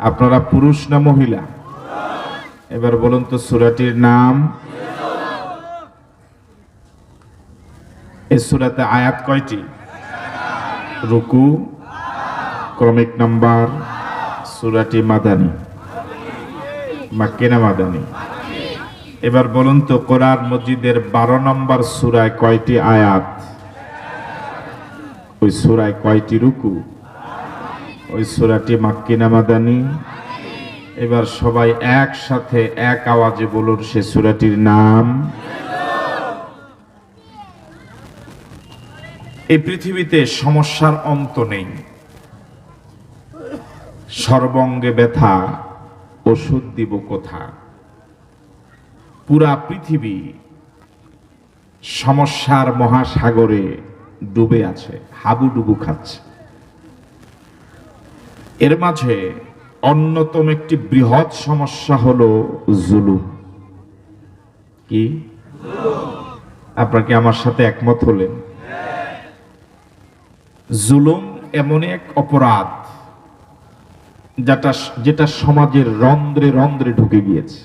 আপনারা পুরুষ না মহিলা? এবার বলুন তো সূরাটির নাম। এই সূরাতে আয়াত কয়টি? রুকু, ক্রমিক নাম্বার, সূরাটি মাদানী, মাক্কি না মাদানী? এবার বলুন তো কোরআন মজিদের 12 নম্বর সূরায় কয়টি আয়াত? ওই সূরায় কয়টি রুকু? ওই সূরাটি মাক্কি না মাদানী? এবার সবাই একসাথে এক আওয়াজে বলুন সে সূরাটির নাম। এই পৃথিবীতে সমস্যার অন্ত নেই, সর্বঙ্গে ব্যথা, ওষুধ দিব কোথা? পুরা পৃথিবী সমস্যার মহাসাগরে ডুবে আছে, হাবুডুবু খাচ্ছে। এর মাঝে অন্যতম একটি বৃহৎ সমস্যা হলো জুলুম। কি আপনারা কি আমার সাথে একমত হলেন? জুলুম এমন এক অপরাধ যেটা সমাজের রন্ধ্রে রন্ধ্রে ঢুকে গিয়েছে।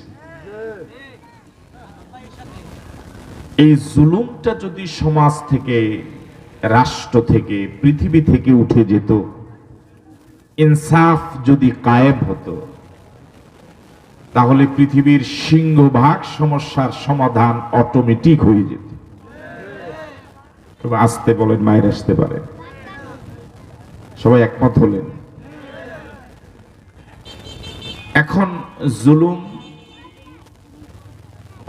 এই জুলুমটা যদি সমাজ থেকে, রাষ্ট্র থেকে, পৃথিবী থেকে উঠে যেত, ইনসাফ যদি কায়েম হতো, তাহলে পৃথিবীর সিংহভাগ সমস্যার সমাধান অটোমেটিক হয়ে যেত। তবে আসতে বলেন, মায়ের আসতে পারে। সবাই একমত হলেন? এখন জুলুম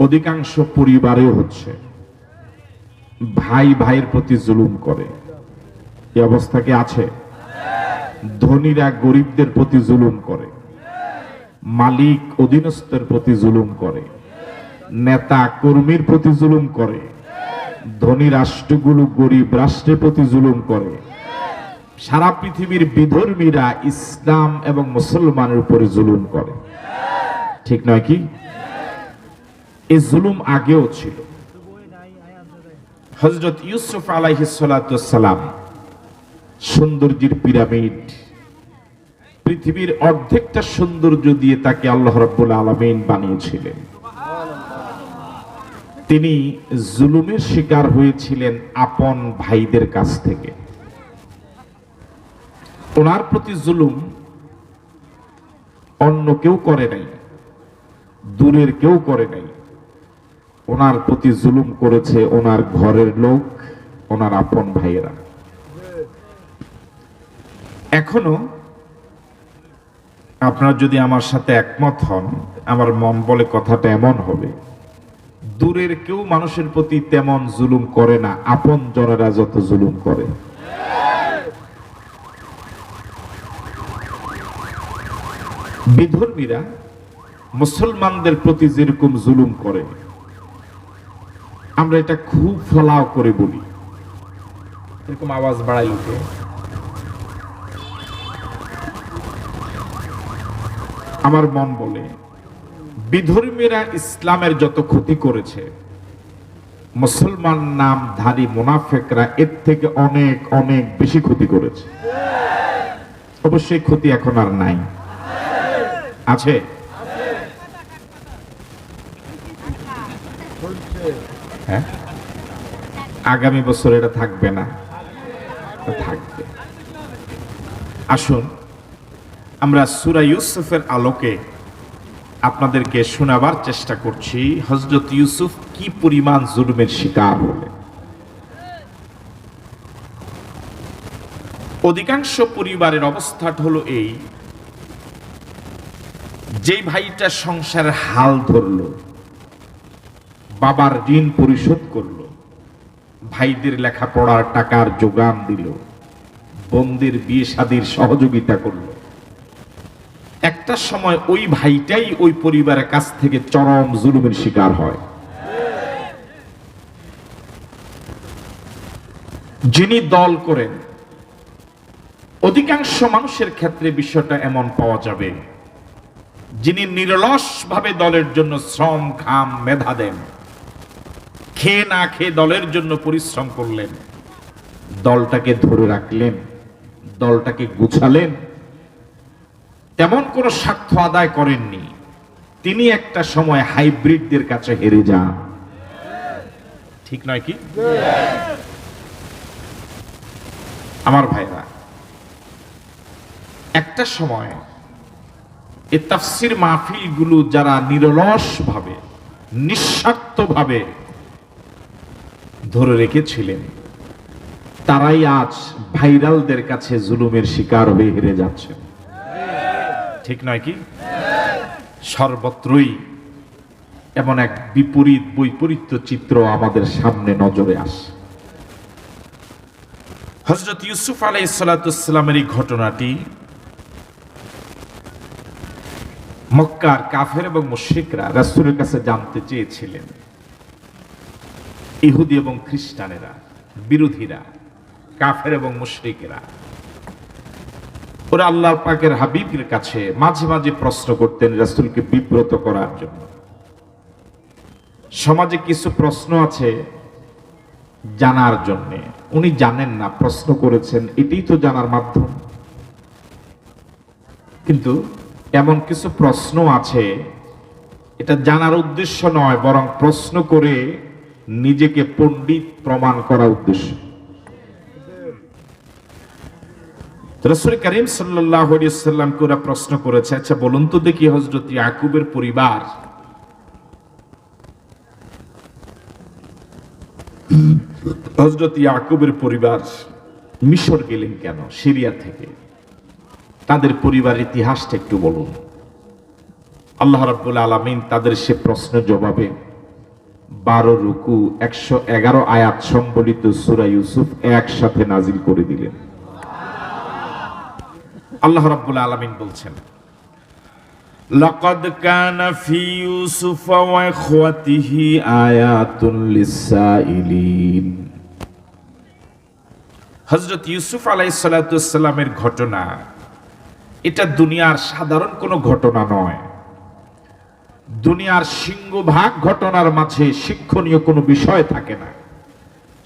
অধিকাংশ পরিবারেও হচ্ছে। ভাই ভাইয়ের প্রতি জুলুম করে, এই অবস্থা কি আছে? ধনীরা গরিবদের প্রতি জুলুম করে, মালিক অধীনস্থের প্রতি জুলুম করে, নেতা কর্মীর প্রতি জুলুম করে, ধনী রাষ্ট্রগুলো গরিব রাষ্ট্রের প্রতি জুলুম করে। সারা পৃথিবীর বিধর্মীরা ইসলাম এবং মুসলমানের উপরে জুলুম করে, ঠিক নয় কি? এই জুলুম আগেও ছিল। হযরত ইউসুফ আলাইহিস সালাতু ওয়াস সালাম সৌন্দর্যের পিরামিড, পৃথিবীর অর্ধেকটা সৌন্দর্য দিয়ে তাকে আল্লাহ রাব্বুল আলামিন বানিয়েছিলেন। তিনি জুলুমের শিকার হয়েছিলেন আপন ভাইদের কাছ থেকে। ওনার প্রতি জুলুম অন্য কেউ করে নাই, দূরের কেউ করে নাই। ওনার প্রতি জুলুম করেছে ওনার ঘরের লোক, ওনার আপন ভাইয়েরা। এখনো আপনারা যদি আমার সাথে একমত হন, আমার মন বলে কথাটা এমন হবে, দূরের কেউ মানুষের প্রতি তেমন জুলুম করে না, আপন জনেরা যত জুলুম করে। বিধর্মীরা মুসলমানদের প্রতি যেরকম জুলুম করে, আমরা এটা খুব ফলাও করে বলি। এরকম আওয়াজ বাড়াই উঠে, আমার মন বলে বিধর্মীরা ইসলামের যত ক্ষতি করেছে, মুসলমান নামধারী মুনাফিকরা এর থেকে অনেক অনেক বেশি ক্ষতি করেছে। অবশ্যই ক্ষতি এখন আর নাই, আছে? হ্যাঁ, আগামী বছর এটা থাকবে না, থাকবে। আসুন আমরা সূরা ইউসুফের আলোকে আপনাদেরকে শোনাবার চেষ্টা করছি হযরত ইউসুফ কি পরিমাণ জুলুমের শিকার হলেন। অধিকাংশ পরিবারের অবস্থাটা হলো এই, যে ভাইটা সংসারের হাল ধরলো, বাবার ঋণ পরিশোধ করলো, ভাইদের লেখাপড়ার টাকার যোগান দিল, বোনদের বিয়ে শাদীর সহযোগিতা করলো, একটা সময় ওই ভাইটাই ওই পরিবারের কাছ থেকে চরম জুলুমের শিকার হয়। যিনি দল করেন, অধিকাংশ মানুষের ক্ষেত্রে বিষয়টা এমন পাওয়া যাবে, যিনি নিরলসভাবে দলের জন্য শ্রম ঘাম মেধা দেন, খেয়ে না খেয়ে দলের জন্য পরিশ্রম করলেন, দলটাকে ধরে রাখলেন, দলটাকে গুছালেন, এমন কোন স্বার্থ আদায় করেননি, তিনি একটা সময় হাইব্রিডদের কাছে হেরে যান। ঠিক নয় কি? আমার ভাইরা, একটা সময় এই তাফসীর মাহফিলগুলো যারা নিরলস ভাবে, নিঃস্বার্থ ভাবে ধরে রেখেছিলেন, তারাই আজ ভাইরালদের কাছে জুলুমের শিকার হয়ে হেরে যাচ্ছেন। ঠিক নয় কি? সর্বত্রই এমন এক বিপরীত বৈপরীত্য চিত্র আমাদের সামনে নজরে আসে। হযরত ইউসুফ আলাইহিস সালামের এই ঘটনাটি মক্কার কাফের এবং মুশরিকরা রাসূলের কাছে জানতে চেয়েছিলেন। ইহুদি এবং খ্রিস্টানেরা, বিরোধীরা, কাফের এবং মুশরিকেরা, ওরা আল্লাহ পাকের হাবিবের কাছে মাঝে মাঝে প্রশ্ন করতেন রাসূলকে বিব্রত করার জন্য। সমাজে কিছু প্রশ্ন আছে জানার জন্য, উনি জানেন না, প্রশ্ন করেছেন, এটাই তো জানার মাধ্যম। কিন্তু এমন কিছু প্রশ্ন আছে এটা জানার উদ্দেশ্য নয়, বরং প্রশ্ন করে নিজেকে পণ্ডিত প্রমাণ করা উদ্দেশ্য। রাসূল করিম সাল্লাল্লাহু আলাইহি ওয়াসাল্লামকে ওরা প্রশ্ন করেছে, আচ্ছা বলুন তো দেখি হযরত ইয়াকুবের পরিবার মিশর গেলেন কেন, সিরিয়া থেকে? তাদের পরিবার ইতিহাসটা একটু বলুন। আল্লাহ রাব্বুল আলামিন তাদের সে প্রশ্নের জবাবে 12 রুকু 111 আয়াত সম্বলিত সূরা ইউসুফ একসাথে নাজিল করে দিলেন। আল্লাহ রাব্বুল আলামিন বলছেন, লাকাদ কানা ফি ইউসুফ ওয়া ইখওয়াতিহি আয়াতুন লিসাইলিন। হযরত ইউসুফ আলাইহিস সালামের ঘটনা এটা দুনিয়ার সাধারণ কোনো ঘটনা নয়। দুনিয়ার সিংহভাগ ঘটনার মাঝে শিক্ষণীয় কোনো বিষয় থাকে না,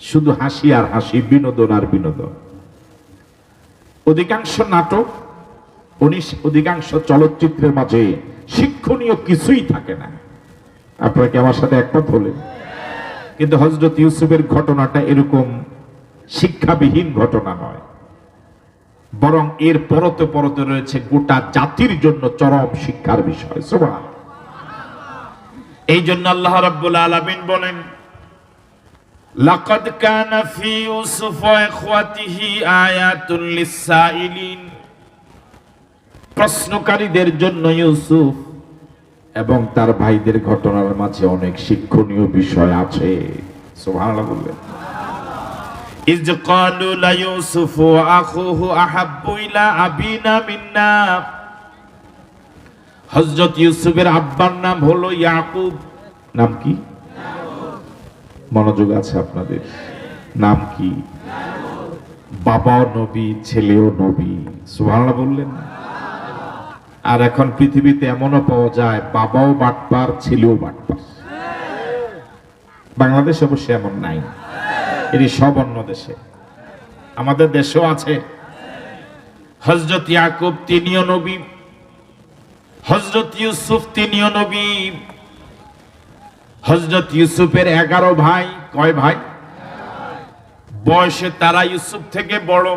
শুধু হাসি আর হাসি, বিনোদন আর বিনোদন। অধিকাংশ নাটক, অধিকাংশ চলচ্চিত্রের মাঝে শিক্ষণীয় কিছুই থাকে না। আপনারা কি আমার সাথে একমত হলেন? কিন্তু হযরত ইউসুফের ঘটনাটা এরকম শিক্ষাবিহীন ঘটনা নয়, বরং এর পরতে পরতে রয়েছে গোটা জাতির জন্য চরম শিক্ষার বিষয়। সুবহান। এই জন্য আল্লাহ রাব্বুল আলামিন বলেন, লাকাদ কানা ফি ইউসুফ ওয়া ইখওয়াতিহি আয়াতুন লিসাইলিন। প্রশ্নকারীদের জন্য ইউসুফ এবং তার ভাইদের ঘটনার মাঝে অনেক শিক্ষণীয় বিষয় আছে। সুবহানাল্লাহ বললেন। ইজ ক্বালু লা ইউসুফ ওয়া আখুহু আহাব্বু ইলা আবিনা মিন্না। হযরত ইউসুফের আব্বার নাম হলো ইয়াকুব। নাম কি? মনোযোগ আছে আপনাদের? নাম কি? বাবাও নবী, ছেলেও নবী। সুবহানাল্লাহ বললেন। আর এখন পৃথিবীতে এমনও পাওয়া যায় বাবাও বাটপার, ছেলেও বাটপার। বাংলাদেশে অবশ্য এমন নাই, এটি সব অন্য দেশে। আমাদের দেশেও আছে। হযরত ইয়াকুব তিনিও নবী, হযরত ইউসুফ তিনিও নবী। হযরত ইউসুফের 11 ভাই। কয় ভাই? বয়সে তারা ইউসুফ থেকে বড়,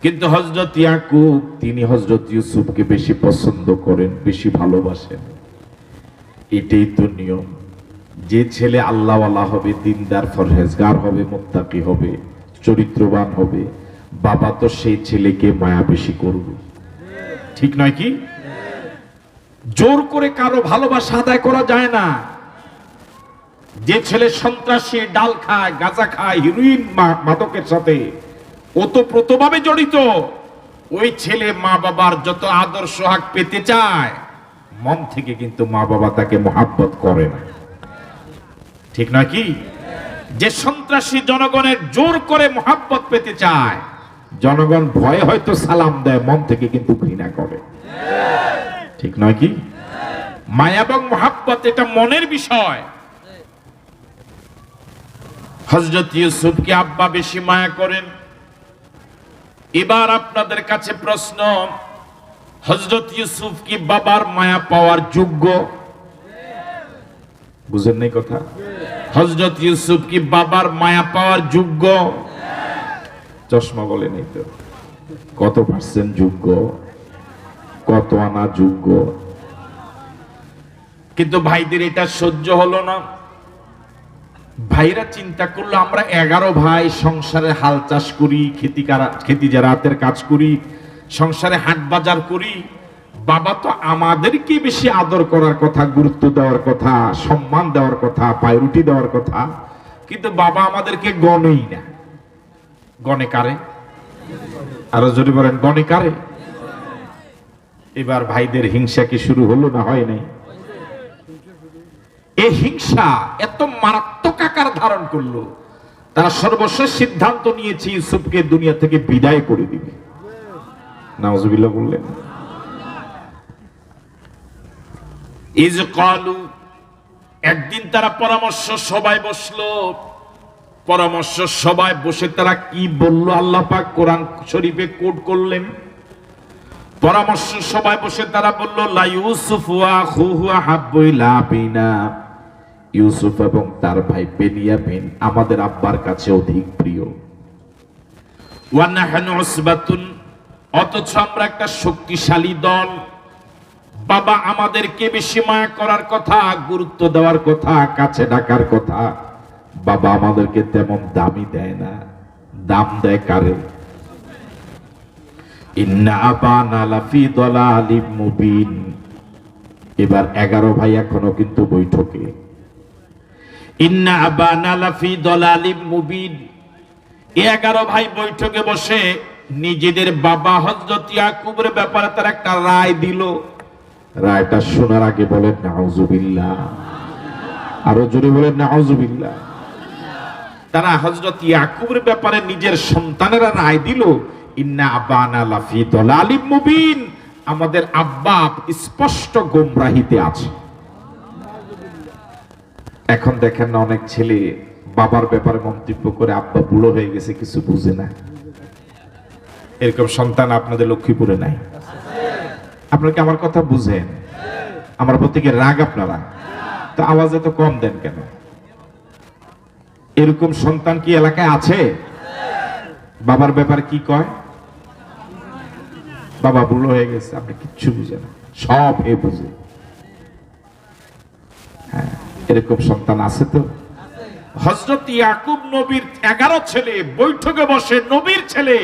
কিন্তু হযরত ইয়াকুব তিনি হযরত ইউসুফকে বেশি পছন্দ করেন, বেশি ভালোবাসেন। এটাই তো নিয়ম। যে ছেলে আল্লাহওয়ালা হবে, দিনদার, পরহেজগার হবে, মুত্তাকি হবে, চরিত্রবান হবে, বাবা তো সেই ছেলেকে মায়া বেশি করবে। ঠিক নয় কি? জোর করে কারো ভালোবাসা আদায় করা যায় না। যে ছেলে সন্ত্রাসী, ডাল খায়, গাঁজা খায়, হিরোইন, মাদকের সাথে ওতপ্রোতভাবে জড়িত, ওই ছেলে মা বাবার যত আদর সোহাগ পেতে চায়, মন থেকে কিন্তু মা বাবা তাকে মহাব্বত করে না। ঠিক নয় কি? যে সন্ত্রাসী জনগণের জোর করে মহাব্বত পেতে চায়, জনগণ ভয়ে হয়তো সালাম দেয়, মন থেকে কিন্তু ঘৃণা করে। ঠিক নয় কি? মায়া এবং মহাব্বত এটা মনের বিষয়। হযরত ইউসুফকে আব্বা বেশি মায়া করেন। এবার আপনাদের কাছে প্রশ্ন, হযরত ইউসুফ কি বাবার মায়া পাওয়ার যোগ্য? বুঝেন নাই কথা? হযরত ইউসুফ কি বাবার মায়া পাওয়ার যোগ্য? চশমা বলে নেই তো কত পার্সেন্ট যোগ্য, কত আনা যোগ্য। কিন্তু ভাইদের এটা সহ্য হলো না। ভাইরা চিন্তা করলো আমরা 11 ভাই সংসারে হাল চাষ করি, খেতি জারাতের কাজ করি, সংসারে হাট বাজার করি, বাবা তো আমাদেরকে বেশি আদর করার কথা, গুরুত্ব দেওয়ার কথা, সম্মান দেওয়ার কথা, পায়রুটি দেওয়ার কথা, কিন্তু বাবা আমাদেরকে গণেই না। গণে কারে? আরো জোরে বলেন, গণে কারে? এবার ভাইদের হিংসা কি শুরু হলো না হয় নাই? এই হিংসা এত মারাত্মক আকার ধারণ করলো, তারা সর্বশেষ সিদ্ধান্ত নিয়েছে ইউসুফকে দুনিয়া থেকে বিদায় করে দিবে। নাউজুবিল্লাহ বললেন। ইজ ক্বালু, একদিন তারা পরামর্শ সবাই বসলো। পরামর্শ সবাই বসে তারা কি বলল আল্লাহ পাক কোরআন শরীফে কোট করলেন। পরামর্শ সবাই বসে তারা বলল, লা ইউসুফ ওয়া আখুহু আহাব্বু ইলা আবিনা, ইউসুফ এবং তার ভাই বেনিয়ামিন আমাদের আব্বার কাছে অধিক প্রিয়। ওয়া নাহনু উসবাতুন, অথচ আমরা একটা শক্তিশালী দল। বাবা আমাদেরকে বেশি মায়া করার কথা, গুরুত্ব দেওয়ার কথা, কাছে ডাকার কথা। বাবা আমাদেরকে তেমন দামই দেয় না, দাম দেয় কারে? ইন্না আবানা লাফি দালালিম মুবিন। এবার 11 ভাই এখনো কিন্তু বৈঠকে। ইন্না আবানা লাফি দালালিম মুবিন, 11 ভাই বৈঠকে বসে নিজেদের বাবা হযরত ইয়াকুবের ব্যাপারে তার একটা রায় দিল। রায়টা শোনার আগে বলেন নাউজুবিল্লাহ, আরো জোরে বলেন নাউজুবিল্লাহ। তারা হযরত ইয়াকুবের ব্যাপারে নিজের সন্তানেরা রায় দিল, ইন্না আবানা লাফি দালালিম মুবিন, আমাদের আব্বা স্পষ্ট গোমরাহিতে আছে। এখন দেখেন না অনেক ছেলে বাবার ব্যাপারে মন্তব্য করে আব্বা বুড়ো হয়ে গেছে, কিছু বুঝে না। এরকম সন্তান আপনাদের লক্ষ্মীপুরে নাই? আপনারা কি আমার কথা বুঝেন? আমার প্রতি কি রাগ আপনারা? তো আওয়াজ এত কম দেন কেন? এরকম সন্তান কি এলাকায় আছে? বাবার ব্যাপারে কি কয়? বাবা বুড়ো হয়ে গেছে, আপনি কিচ্ছু বুঝেন না, সব এ বুঝে। হ্যাঁ, এরকম সন্তান আছে তো? হযরত ইয়াকুব নবীর 11 ছেলে বৈঠকে বসে নবীর ছেলে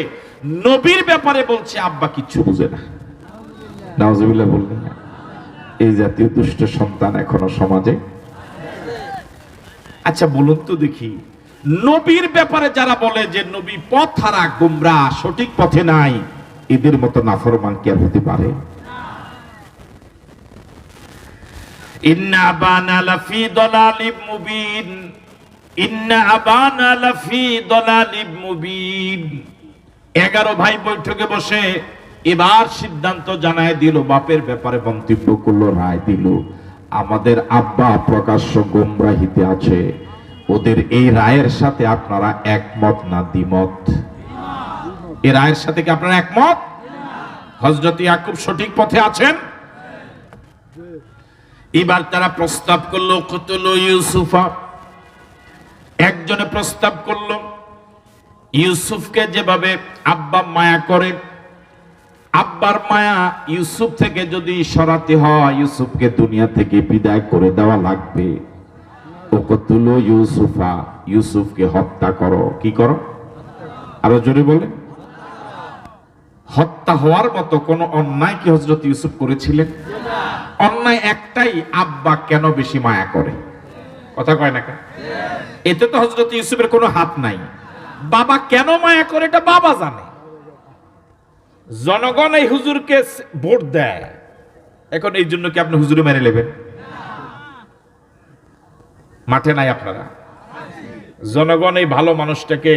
নবীর ব্যাপারে বলছে আব্বা কিচ্ছু বুঝে না। নাউজুবিল্লাহ বললেন না? এই জাতীয় দুষ্ট সন্তান এখনো সমাজে। আচ্ছা বলুন তো দেখি, নবীর ব্যাপারে যারা বলে যে নবী পথ হারা, গোমরা, সঠিক পথে নাই, এদের মতো নাফরমান কি আর হতে পারে? ইন্না আবানা লাফি দালালিম মুবিন, ইন্না আবানা লাফি দালালিম মুবিন। 11 ভাই বৈঠকে বসে এবার সিদ্ধান্ত জানায় দিল, বাপের ব্যাপারে মন্তব্য করলো, রায় দিল, আমাদের আব্বা প্রকাশ্য গোমরাহিতে আছে। ওদের এই রায়ের সাথে আপনারা একমত না দ্বিমত? এই রায়ের সাথে কি আপনারা একমত? হযরত ইয়াকুব সঠিক পথে আছেন? এবার তারা প্রস্তাব করলো, কতল ইউসুফা। একজনে প্রস্তাব করলো, ইউসুফকে যেভাবে আব্বা মায়া করে, আব্বার মায়া ইউসুফ থেকে যদি সরাতে হয়, ইউসুফকে দুনিয়া থেকে বিদায় করে দেওয়া লাগবে। ও কতল ইউসুফা, ইউসুফকে হত্যা করো। কি করো? আরো জোরে বলে। হত্যা হওয়ার মতো কোন অন্যায় কি হযরত ইউসুফ করেছিলেন? অন্যায় একটাই, আব্বা কেন বেশি মায়া করে। কথা কয় না কেন? এতে তো হযরত ইউসুফের কোনো হাত নাই। বাবা কেন মায়া করে এটা বাবা জানে। জনগণ এই হুজুরকে ভোট দেয়, এখন এই জন্য কি আপনি হুজুরে মেরে নেবেন? মাঠে নাই আপনারা। জনগণ এই ভালো মানুষটাকে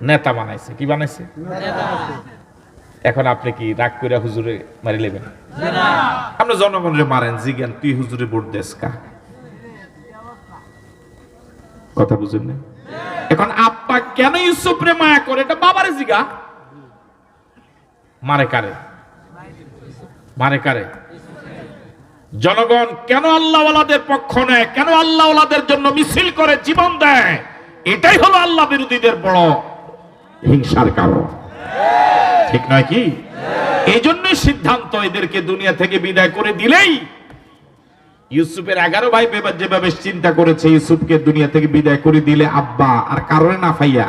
নেতা বানাইছে। কি বানাইছে? এখন আপনি কি রাগ করে হুজুরে মারি নেবেন? আপনি জনগণের মারেন, জিজ্ঞান তুই হুজুরে ভোট দেস কা? কথা বুঝেন না? এখন আব্বা কেন ইউসুফরে মায়া করে এটা বাবারে জিগা। মারে কারে? মানে কারে? জনগণ কেন আল্লাহওয়ালাদের পক্ষ নেয়, কেন আল্লাহওয়ালাদের জন্য মিছিল করে জীবন দেয়? এটাই হলো আল্লাহ বিরোধীদের বড় হিংসার কারণ, ঠিক নয় কি? এই জন্যই সিদ্ধান্ত এদেরকে দুনিয়া থেকে বিদায় করে দিলেই, ইউসুফের 11 ভাই যেভাবে চিন্তা করেছে ইউসুফকে দুনিয়া থেকে বিদায় করে দিলে আব্বা আর কারণে না ফাইয়া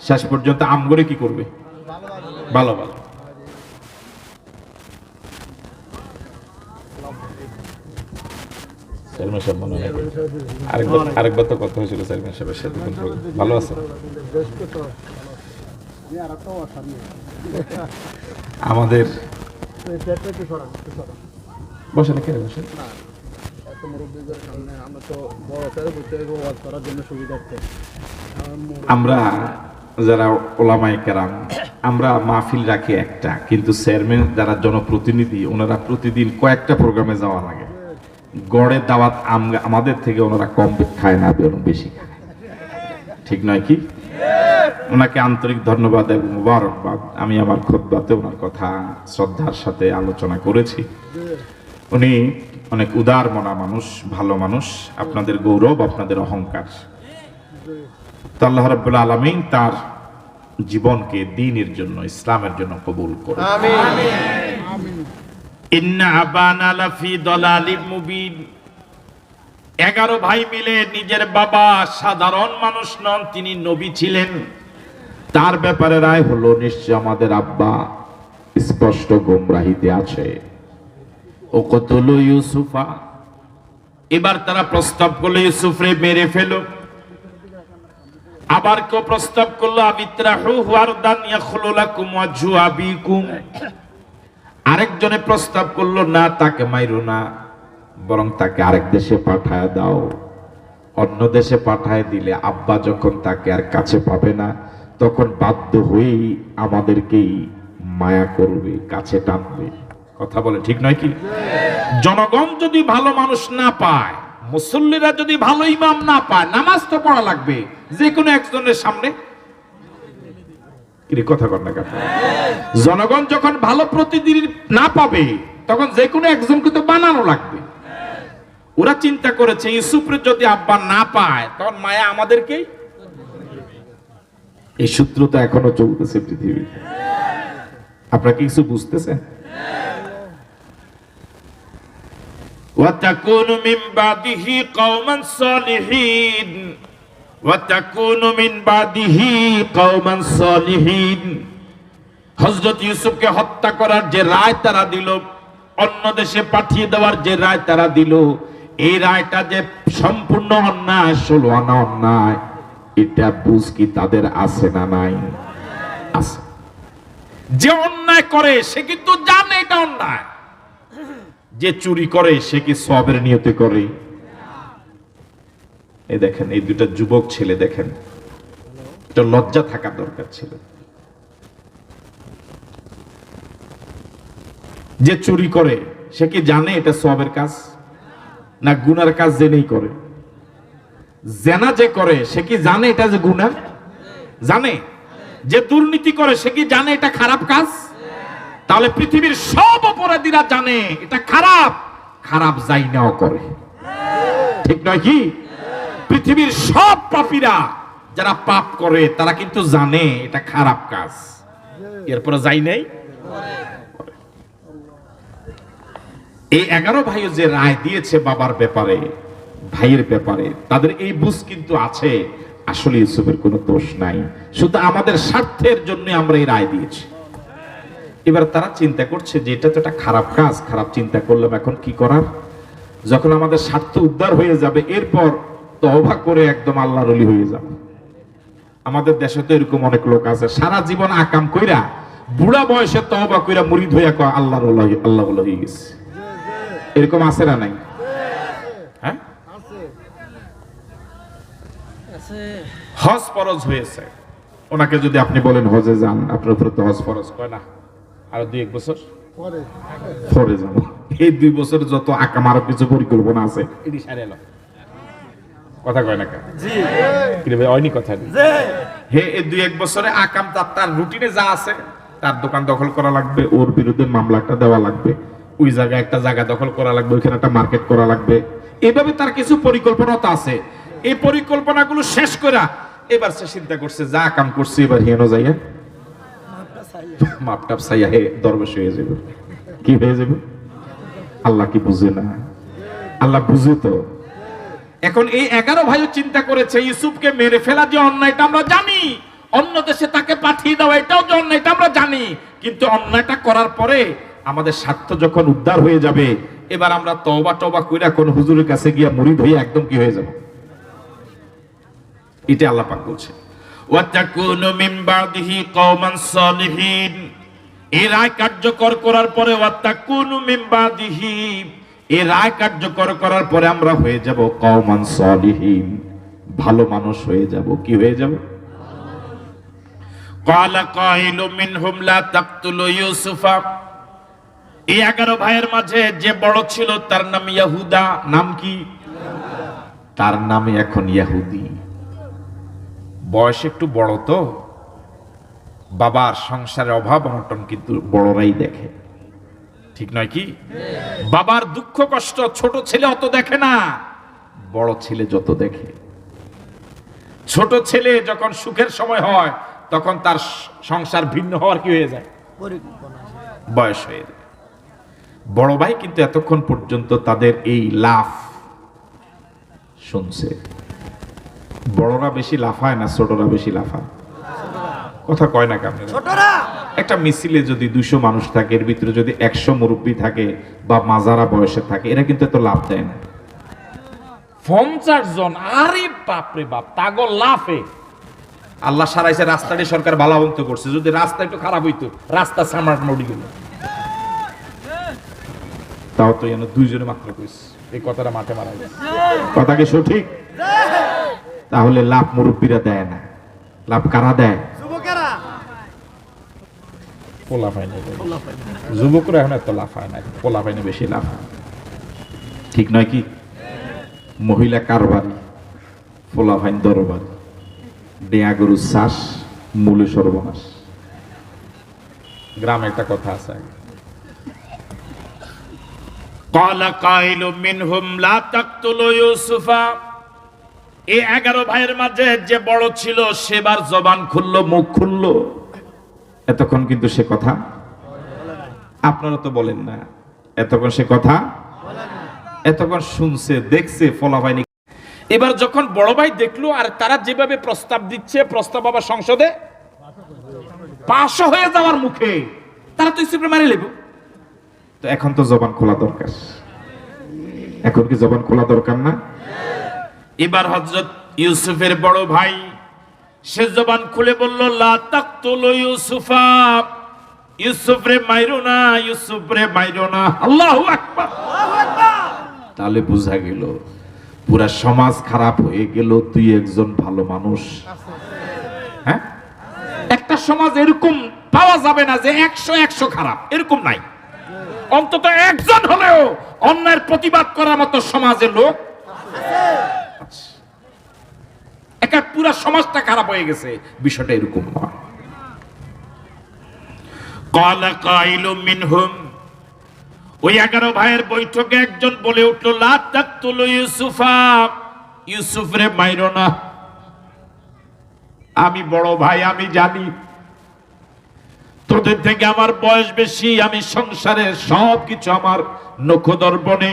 শেষ পর্যন্ত আমগরে কি করবে? ভালো ভালো। আরেকবার তো কথা হয়েছিল চেয়ারম্যান সাহেবের সাথে, ভালো আছে? আমাদের বসে নাকি বসে আমরা যারা ওলামায়ে কেরাম আমরা মাহফিল রাখি একটা, কিন্তু চেয়ারম্যান যারা জনপ্রতিনিধি ওনারা প্রতিদিন কয়েকটা প্রোগ্রামে যাওয়া লাগে। গড়ের দাওয়াত আমাদের থেকে ওনারা কম খায় না, বেশি খায়, ঠিক নয় কি? ওনাকে আন্তরিক ধন্যবাদ এবং মুবারকবাদ। আমি আমার খুতবাতে ওনার কথা শ্রদ্ধার সাথে আলোচনা করেছি। উনি অনেক উদার মনা মানুষ, ভালো মানুষ, আপনাদের গৌরব, আপনাদের অহংকার। তো আল্লাহ রাব্বুল আলামিন তার জীবনকে দ্বীনের জন্য, ইসলামের জন্য কবুল করুন। আমিন। ইন্না আবানা লাফি দালালিম মুবিন। 11 ভাই মিলে নিজের বাবা সাধারণ মানুষ নন, তিনি নবী ছিলেন। তার ব্যাপারে রায় হলো নিশ্চয় আমাদের আব্বা স্পষ্ট গোমরাহিতে আছে। ওকতুলু ইউসুফা, এবার তারা প্রস্তাব করলো ইউসুফরে মেরে ফেলো। আবার কেউ প্রস্তাব করলো আবিত্রাহু ওয়ারদান ইয়াখলু লাকুম ওয়াজহু আবিকুম। আরেকজনে প্রস্তাব করলো না, তাকে মাইরো না, বরং তাকে আরেক দেশে পাঠায় দাও। অন্য দেশে পাঠায় দিলে আব্বা যখন তাকে আর কাছে পাবে না, তখন বাধ্য হয়েই আমাদেরকেই মায়া করবে, কাছে টানবে। কথা বলে ঠিক নয় কি? জনগণ যদি ভালো মানুষ না পায়, মুসল্লিরা যদি ভালো ইমাম না পায়, নামাজ তো পড়া লাগবে যে কোনো একজনের সামনে। কথা কর না কথা। জনগণ যখন ভালো প্রতিনিধি না পাবে, তখন যে কোনো একজনকে তো বানানো লাগবে। ওরা চিন্তা করেছে ইউসুফের যদি আব্বা না পায়, তখন মায়া আমাদেরকেই। এই সূত্র তো এখনো চলতেছে পৃথিবীতে। আপনারা কি কিছু বুঝতেছেন? ওয়াতাকুনু মিন বাদিহি কওমান সালিহিন, ওয়াতাকুনু মিন বাদিহি কওমান সালিহিন। হযরত ইউসুফকে হত্যা করার যে রায় তারা দিল, অন্য দেশে পাঠিয়ে দেওয়ার যে রায় তারা দিল, এই রায়টা যে সম্পূর্ণ অন্যায়, 16 আনা অন্যায়, এটা বুঝ কি তাদের আছে না নাই? আছে। যে অন্যায় করে সে কিন্তু জানে এটা অন্যায়। যে চুরি করে সে কি সওয়াবের নিয়তে করে? এই দেখেন, এই দুটো যুবক ছেলে দেখেন, এটা লজ্জা থাকা দরকার ছিল। যে চুরি করে সে কি জানে এটা সওয়াবের কাজ না গুনার কাজ? জেনেই করে। জেনা যে করে সে কি জানে এটা যে গুনাহ? জানে। যে দুর্নীতি করে সে কি জানে এটা খারাপ কাজ? তাহলে পৃথিবীর সব অপরাধীরা জানে এটা খারাপ, খারাপ যাই নাও করে, ঠিক নয় কি? পৃথিবীর সব পাপীরা যারা পাপ করে তারা কিন্তু জানে এটা খারাপ কাজ, এরপরে যাই নেই। এই 11 ভাইও যে রায় দিয়েছে বাবার ব্যাপারে, ভাইয়ের ব্যাপারে, তাদের এই বুঝ কিন্তু আছে আসলে ইউসুফের কোনো দোষ নাই, শুধু আমাদের স্বার্থের জন্য আমরা এই রায় দিয়েছি। এবার তারা চিন্তা করছে যে এটা তো একটা খারাপ কাজ, খারাপ চিন্তা করলাম, এখন কি করার? যখন আমাদের স্বার্থ উদ্ধার হয়ে যাবে, এরপর তওবা করে একদম আল্লাহর ওলি হয়ে যাবে। আমাদের দেশে তো এরকম অনেক লোক আছে, সারা জীবন আকাম কইরা বুড়া বয়সে তওবা কইরা মুরিদ হইয়া কয় আল্লাহর ওলি, আল্লাহ ওলি হয়ে গেছে। এরকম আছে না নাই? হ্যাঁ, হজ ফরজ হয়েছে, ওনাকে যদি আপনি বলেন হজে যান, আপনার উপরে তো হজ ফরজ কয় না, আরো 2-1 বছর পরে যাব। এই 2 বছর যত আকাম আরো কিছু পরিকল্পনা আছে, এটি সারে এলো। কথা কয় না কেন? জি কি ভাই, হয়নি কথা জি। হে এই 2-1 বছরে আকাম তার রুটিনে যা আছে, তার দোকান দখল করা লাগবে, ওর বিরুদ্ধে মামলাটা দেওয়া লাগবে, ওই জায়গায় একটা জায়গা দখল করা লাগবে, ওইখানে একটা মার্কেট করা লাগবে। এভাবে তার কিছু পরিকল্পনা তো আছে। এই পরিকল্পনাগুলো শেষ করা এবার সে চিন্তা করছে যা কাম করছে এবার হেনো যাইয়া মাপটাপ চাইয়া হে দরবেশ হয়ে যাবে। কি হয়ে যাবে? আল্লাহ কি বুঝে না? আল্লাহ বুঝে তো। এখন এই 11 ভাইও চিন্তা করেছে ইউসুফকে মেরে ফেলা যে অন্যায়টা আমরা জানি, অন্য দেশে তাকে পাঠিয়ে দেওয়া এটাও যে অন্যায়টা আমরা জানি, কিন্তু অন্যায়টা করার পরে আমাদের স্বার্থ যখন উদ্ধার হয়ে যাবে এবার আমরা তওবা টওবা কইরা কোন হুজুরের কাছে গিয়া মুরিদ হয়ে একদম কি হয়ে যাব। এটা আল্লাহ পাক বলছে ওয়াতাকুনু মিন বাদিহি কওমান সালিহিন। এই রায় কার্যকর করার পরে ওয়াতাকুনু মিন বাদিহি, এই রায় কার্যকর করার পরে আমরা হয়ে যাব কওমান সালিহিন, ভালো মানুষ হয়ে যাব। কি হয়ে যাব? ক্বালা কাইলু মিনহুম লা তাকতুলু ইউসুফা। এই 11 ভাইয়ের মাঝে যে বড় ছিল তার নাম ইয়াহুদা। নাম কি? তার নামে এখন ইহুদি। বয়স একটু বড় তো, বাবার সংসারের অভাব অনটন কিন্তু বড়রাই দেখে, ঠিক নয় কি? বাবার দুঃখ কষ্ট ছোট ছেলে অত দেখে না, বড় ছেলে যত দেখে। ছোট ছেলে যখন সুখের সময় হয় তখন তার সংসার ভিন্ন হওয়ার কি হয়ে যায়, বয়স হয়ে যায়। বড় ভাই কিন্তু এতক্ষণ পর্যন্ত তাদের এই লাফ শুনছে। বড়রা বেশি লাফায় না ছোটরা বেশি লাফায়? কথা কয় না কেমন? একটা মিছিলে যদি 200 মানুষ থাকে, এর ভিতরে যদি 100 মুরব্বী থাকে বা মাজারা বয়সে থাকে, এরা কিন্তু এত লাভ দেয় না। 50 জন, আরে বাপরে বাপ, তাগো লাফে। আল্লাহ সারাইছে রাস্তাটি সরকার বালাবন্ত করছে, যদি রাস্তা একটু খারাপ হইতো, রাস্তা সামার নড়ি গেল, তাও তো যেন 2 জনে মাত্র কইছে এই কথাটা মাঠে মারা গেছে। কথা কি সঠিক? তাহলে লাভ মুরব্বীরা দেয় না, লাভ কারা দেয়? যুবকেরা। পোলা পাইনি, যুবকরা এখন এত লাফায় না, পোলা পাইনি বেশি লাফায়, ঠিক নয় কি? মহিলা কারবারি, পোলা পাইন দরবারি, ডেয়া গরু শ্বাস, মূলে সর্বনাশ। গ্রামে একটা কথা আছে, ক্বালা কাইলু মিনহুম লা তাকতুলু ইউসুফা। এই 11 ভাইয়ের মাঝে যে বড় ছিল সেবার জবান খুললো, মুখ খুললো। এতক্ষণ কিন্তু সে কথা, আপনারা তো বলেন না, এতক্ষণ সে কথা, এতক্ষণ শুনছে দেখছে ফলাফাইনি। এবার যখন বড় ভাই দেখলো আর তারা যেভাবে প্রস্তাব দিচ্ছে, প্রস্তাব আবার সংসদে পাশ হয়ে যাওয়ার মুখে, তারা তো ইসুফে মারি লেব। তো এখন তো জবান খোলা দরকার। এখন কি জবান খোলা দরকার না? এবার হযরত ইউসুফের বড় ভাই সে জবান খুলে বলল লা তাকতুলু ইউসুফা, ইউসুফ রে মাইরো না, ইউসুফ রে মাইরো না। আল্লাহু আকবার, আল্লাহু আকবার। তাহলে বোঝা গেল পুরা সমাজ খারাপ হয়ে গেল, তুই একজন ভালো মানুষ। হ্যাঁ, একটা সমাজ এরকম পাওয়া যাবে না যে 100 খারাপ, এরকম নাই। অন্তত একজন হলেও অন্যায়ের প্রতিবাদ করার মতো সমাজের লোক আছে। একা পুরা সমাজটা খারাপ হয়ে গেছে, বিষয়টা এরকম নয়। ক্বালা কাইলু মিনহুম, ওই 11 ভাইয়ের বৈঠকে একজন বলে উঠল লা তাকতুলু ইউসুফা, ইউসুফ রে মাইরো না। আমি বড় ভাই, আমি জানি তোদের থেকে আমার বয়স বেশি, আমি সংসারের সবকিছু আমার নখদর্পণে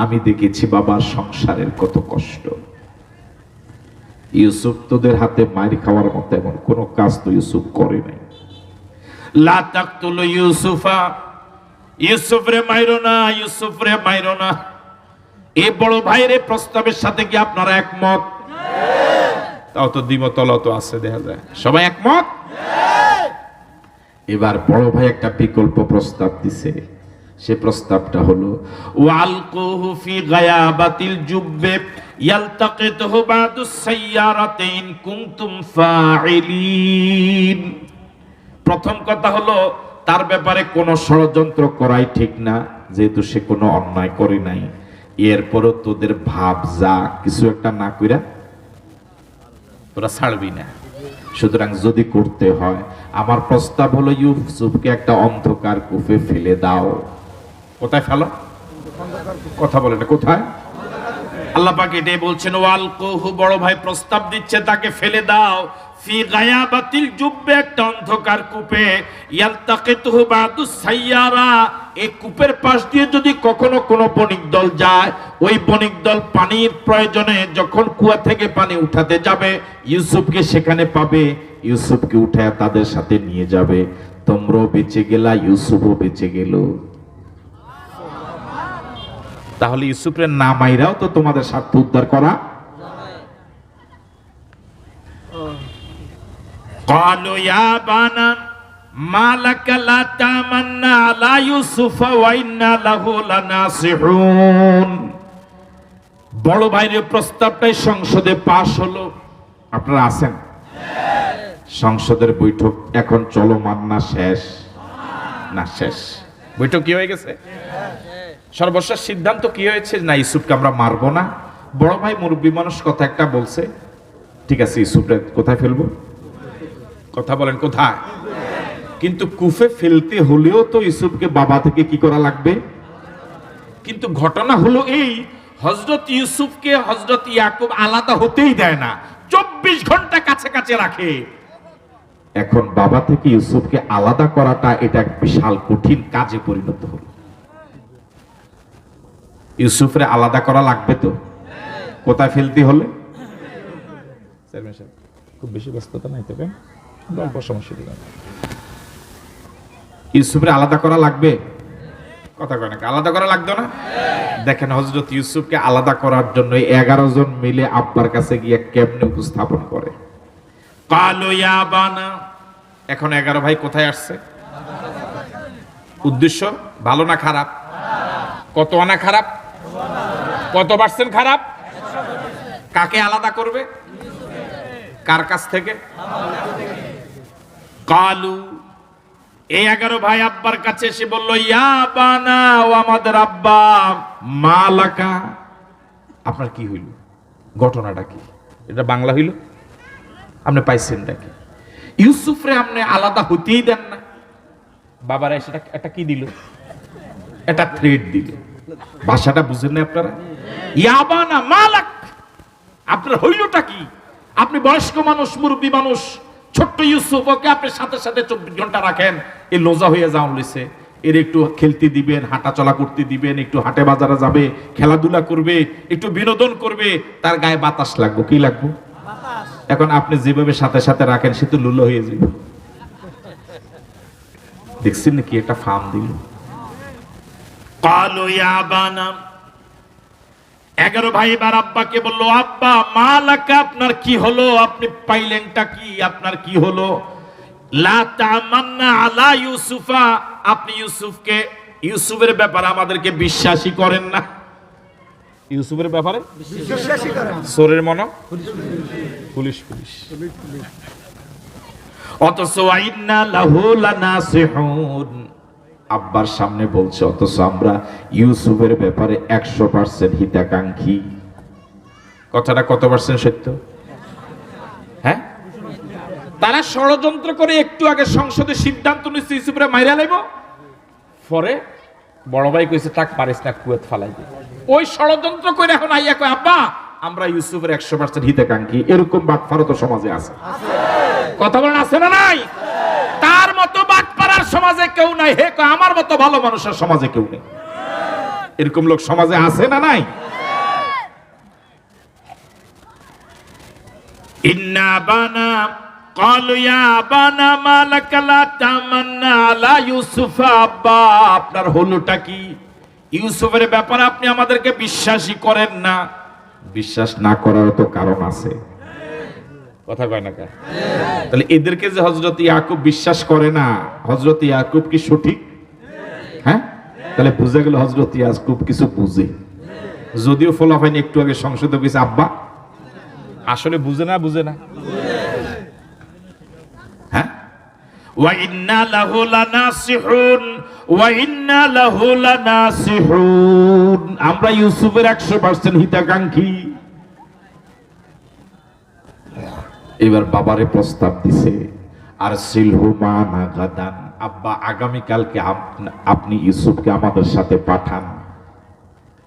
আমি দেখেছি বাবার সংসারের কত কষ্ট। ইউসুফ তোদের হাতে মার খাওয়ার মতো এমন কোন কাজ তো ইউসুফ করে নাই। লা তাকতুলু ইউসুফা, ইউসুফ রে মাইরো না, ইউসুফ রে মাইরো না। এই বড় ভাইয়ের প্রস্তাবের সাথে কি আপনারা একমত? তাও তো দ্বিমতল তো আছে, দেখা যায় সবাই একমত। এবার বড় ভাই একটা বিকল্প প্রস্তাব দিছে। সে প্রস্তাবটা হলো ওয়ালকুহু ফি গায়াবাতিল জুব্বে ইয়ালতাকিতুহু বাদুস সাইয়ারাতাইন কুনতুম ফাইলিন। প্রথম কথা হলো তার ব্যাপারে কোনো ষড়যন্ত্র করাই ঠিক না, যেহেতু সে কোনো অন্যায় করে নাই। এরপরও তোদের ভাব যা কিছু একটা না কইরা তোরা ছাড়বি না, সুতরাং যদি করতে হয়, আমার প্রস্তাব হলো ইউসুফকে একটা অন্ধকার কূপে ফেলে দাও। কোথায় ফেলো? কথা বলে না, কোথায়? আল্লাহ পাক এটাই বলছেন, ওয়ালকুহু, বড় ভাই প্রস্তাব দিচ্ছে তাকে ফেলে দাও, ফি গায়াবাতিল জুব্বে, একটা অন্ধকার কূপে, ইয়ালতাকিতুহু বাদুস সাইয়ারা, এই কূপের পাশ দিয়ে যদি কখনো কোনো বণিক দল যায়, ওই বণিক দল পানির প্রয়োজনে যখন কুয়া থেকে পানি উঠাতে যাবে, ইউসুফকে সেখানে পাবে, ইউসুফকে উঠায় তাদের সাথে নিয়ে যাবে। তোমরাও বেঁচে গেলা, ইউসুফও বেঁচে গেল। তাহলে ইউসুফের না মাইরাও তো তোমাদের স্বার্থ উদ্ধার করা। ক্বালু ইয়া বানা মা লাকা লা তামান্না আলা ইউসুফ ওয়া ইন্না লাহু লানাসিহুন। বড় ভাইয়ের প্রস্তাবটাই সংসদে পাশ হলো। আপনারা আছেন? সংসদের বৈঠক এখন চলমান না শেষ? না শেষ। বৈঠক কি হয়ে গেছে? সর্বশেষ সিদ্ধান্ত কি হয়েছে? না, ইউসুফকে আমরা মারবো না। বড় ভাই মুরব্বী মানুষ কথা একটা বলছে, ঠিক আছে ইউসুফকে কোথায় ফেলবো? কথা বলেন, কোথায়? কিন্তু কুফে ফেলতে হলেও তো ইউসুফকে বাবা থেকে কি করা লাগবে? কিন্তু ঘটনা হলো এই, হযরত ইউসুফকে হযরত ইয়াকুব আলাদা হতেই দেয় না, 24 ঘন্টা কাছে কাছে রাখে। এখন বাবা থেকে ইউসুফকে আলাদা করাটা এটা এক বিশাল কঠিন কাজে পরিণত হলো। ইউসুফরে আলাদা করা লাগবে তো, কোথায় ফেলতে হলে? খুব বেশি ব্যস্ততা নাই তবে অল্প সমস্যা দিলাম। ইউসুফরে আলাদা করা লাগবে, কথা কয় না, আলাদা করা লাগতো না? দেখেন হযরত ইউসুফকে আলাদা করার জন্য 11 জন মিলে আব্বার কাছে গিয়ে কেমনে উপস্থাপন করে। ক্বালু ইয়া বানা, এখন 11 ভাই কোথায় আসছে? উদ্দেশ্য ভালো না খারাপ? কত আনা খারাপ? কত পার্সেন্ট খারাপ? কাকে আলাদা করবে? কার কাছ থেকে? কালু, এই 11 ভাই আব্বার কাছে এসে বলল, ইয়া বানা, ও আমাদের আব্বা, মালাকা, আপনার কি হইল? ঘটনাটা কি? এটা বাংলা হইল, আপনি পাইছেন নাকি? ইউসুফরে আপনি আলাদা হতেই দেন না। বাবারা সেটা একটা কি দিল? এটা থ্রেড দিল। ভাষাটা বুঝেন না আপনারা? ইয়াবানা মালাক, আপনার হইলটা কি? আপনি বয়স্ক মানুষ, মুরব্বী মানুষ, ছোট্ট ইউসুফ, ওকে আপনি সাথে সাথে 24 ঘন্টা রাখেন, এই লোজা হয়ে যাওয়া লইছে। এর একটু খেলতে দিবেন, হাঁটা চলা করতে দিবেন, একটু হাটে বাজারে যাবে, খেলাধুলা করবে, একটু বিনোদন করবে, তার গায়ে বাতাস লাগবে। কি লাগবে? এখন আপনি যেভাবে সাথে সাথে রাখেন, সে তো লুলো হয়ে যাবে। দেখছেন নাকি একটা ফার্ম দিল। ক্বালু ইয়া বানা, 11 ভাই এবার আব্বাকে বলল, আব্বা মালাকা, আপনার কি হলো? আপনি পাইলেনটা কি? আপনার কি হলো? লা তামান্না আলা ইউসুফা, আপনি ইউসুফের ব্যাপারে আমাদেরকে বিশ্বাসই করেন না। ইউসুফের ব্যাপারে বিশ্বাসই করেন? সোরের মনো পুলিশ পুলিশ। অথচ ইন্না লাহু লানাসিহুন, আব্বার সামনে বলছে, অথচ আমরা ইউসুফের ব্যাপারে 100% হিতাকাঙ্ক্ষী। কথাটা কত পার্সেন্ট সত্য? হ্যাঁ, তারা ষড়যন্ত্র করে একটু আগে সংসদে সিদ্ধান্ত নিচ্ছে ইউসুফরে মাইরা লাইব, পরে বড় ভাই কইছে তাক পারিস না, কুয়েত ফালাই দে। ওই ষড়যন্ত্র করে এখন আইয়া কয়, আব্বা আমরা ইউসুফের 100% হিতাকাঙ্ক্ষী। এরকম বাটপাড়া তো সমাজে আছে। কথা বলেন, আছে না নাই? তার মতো বাটপাড়ার সমাজে কেউ নাই। হে কয় আমার মতো ভালো মানুষের সমাজে কেউ নেই। এরকম লোক সমাজে আছে না নাই? ইন্না বানা ক্বালু ইয়া বানা মা লাকা লা তামান্না আলা ইউসুফ, আব্বা আপনার হলোটা কি? ইউসুফের ব্যাপারে আপনি আমাদেরকে বিশ্বাসই করেন না। বিশ্বাস না করার তো কারণ আছে, কথা কয় না? তাহলে এদেরকে যে হযরত ইয়াকুব বিশ্বাস করে না, হযরত ইয়াকুব কি সঠিক? হ্যাঁ, তাহলে বুঝে গেল হযরত ইয়াকুব কিছু বুঝে। যদিও ফলাফাইন একটু আগে সংসদে গেছে, আব্বা আসলে বুঝে না, বুঝে না। হ্যাঁ, ওয়া ইন্না লাহু লানাসিহুন, ওয়া ইন্না লাহু লানাসিহুন, আমরা ইউসুফের 100% হিতাকাঙ্ক্ষী। এবার বাবারে প্রস্তাব দিছে, আর সিলহুমানা গাদান, আব্বা আগামীকালকে আপনি ইউসুফকে আমাদের সাথে পাঠান।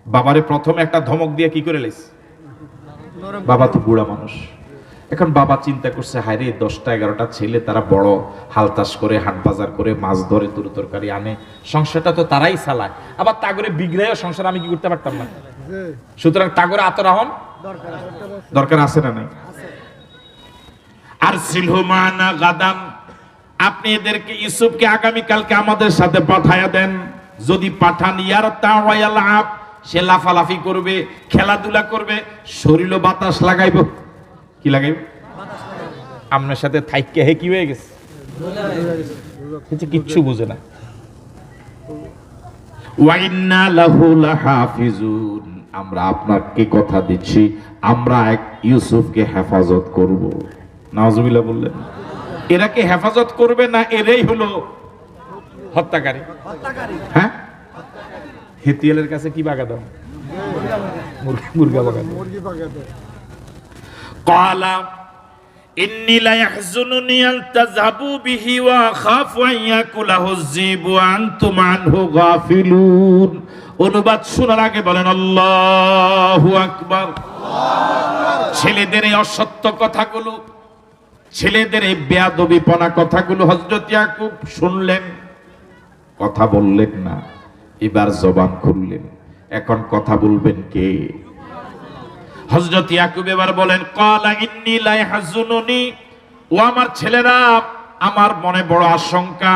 বাবারে প্রথমে একটা ধমক দিয়ে কি করে লাইছে, বাবা তো বুড়া মানুষ। এখন বাবা চিন্তা করছে, হায়রে 10টা 11টা ছেলে, তারা বড় হালতাস করে হাট বাজার করে মাছ ধরে তরু তরকারি আনে, সংসারটা তো তারাই চালায়, আবার তাগরে বিগ্রহ সংসার আমি কি করতে পারতাম না। সুতরাং তাগরে আতরাহন দরকার আছে না নাই? আর সিলহুমানা গাদান, আপনি এদেরকে ইউসুফকে আগামীকালকে আমাদের সাথে পাঠায়া দেন। যদি পাঠান ইয়ার তাওয়ায়ালাব, সে লাফালাফি করবে, খেলাধুলা করবে, শরীরে বাতাস লাগাইব। কি লাগাইব? আপনার সাথে থাইকে হে কি হয়ে গেছে, কিচ্ছু বুঝে না। ওয়াইন্না লাহু লাহাফিজুন, আমরা আপনাকে কথা দিচ্ছি, আমরা এক ইউসুফকে হেফাজত করব। নাউজুবিল্লাহ বললেন। এরা কি হেফাজত করবে না এরাই হলো হত্যাকারী? হ্যাঁ, হেতিয়ালের কাছে কি বাগা দাও, মুরগা বাগা দাও। ক্বালা ইন্নী লা ইয়াহজুনুনি আন তাযহাবু বিহি ওয়া আখাফু আন ইয়াকুলাহু যিবু ওয়া আনতুম আনহু গাফিলুন। অনুবাদ শোনার আগে বলেন আল্লাহু আকবার। ছেলেদের এই অসত্য কথাগুলো, ছেলেদের এই বেয়াদবিপনা কথাগুলো হযরত ইয়াকুব শুনলেন, কথা বললেন না, এবার জবান খুললেন। এখন কথা বলবেন কে? হযরত ইয়াকুব এবার বলেন, ক্বালা ইন্নী লা ইয়াহজুনুনি, ও আমার ছেলেরা, আমার মনে বড় আশঙ্কা,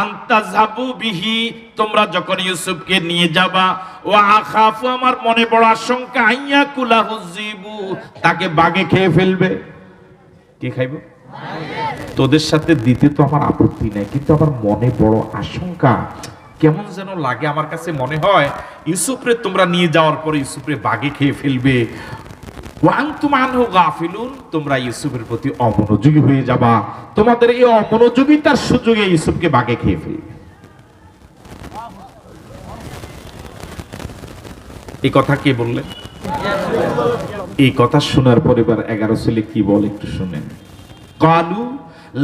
আনতাযহাবু বিহি, তোমরা যখন ইউসুফকে নিয়ে যাবা, ওয়া আখাফু, আমার মনে বড় আশঙ্কা, আইয়াকুলাহু যিবু, তাকে বাঘে খেয়ে ফেলবে। কে খাইব? তোদের সাথে দিতে তো আমার আপত্তি নাই, কিন্তু আমার মনে বড় আশঙ্কা, কেমন যেন লাগে, আমার কাছে মনে হয় ইউসুফরে তোমরা নিয়ে যাওয়ার পরে ইউসুফরে বাঘে খেয়ে ফেলবে। ওয়া আনতুম আনহু গাফিলুন, তোমরা ইউসুফের প্রতি অমনোযোগী হয়ে যাবা, তোমাদের এই অমনোযোগিতার সুযোগে ইউসুফকে বাঘে খেয়ে ফেলবে। এই কথা কে বললেন? এই কথা শোনার পর এবার 11 ছেলে কি বলে একটু শুনেন। ক্বালু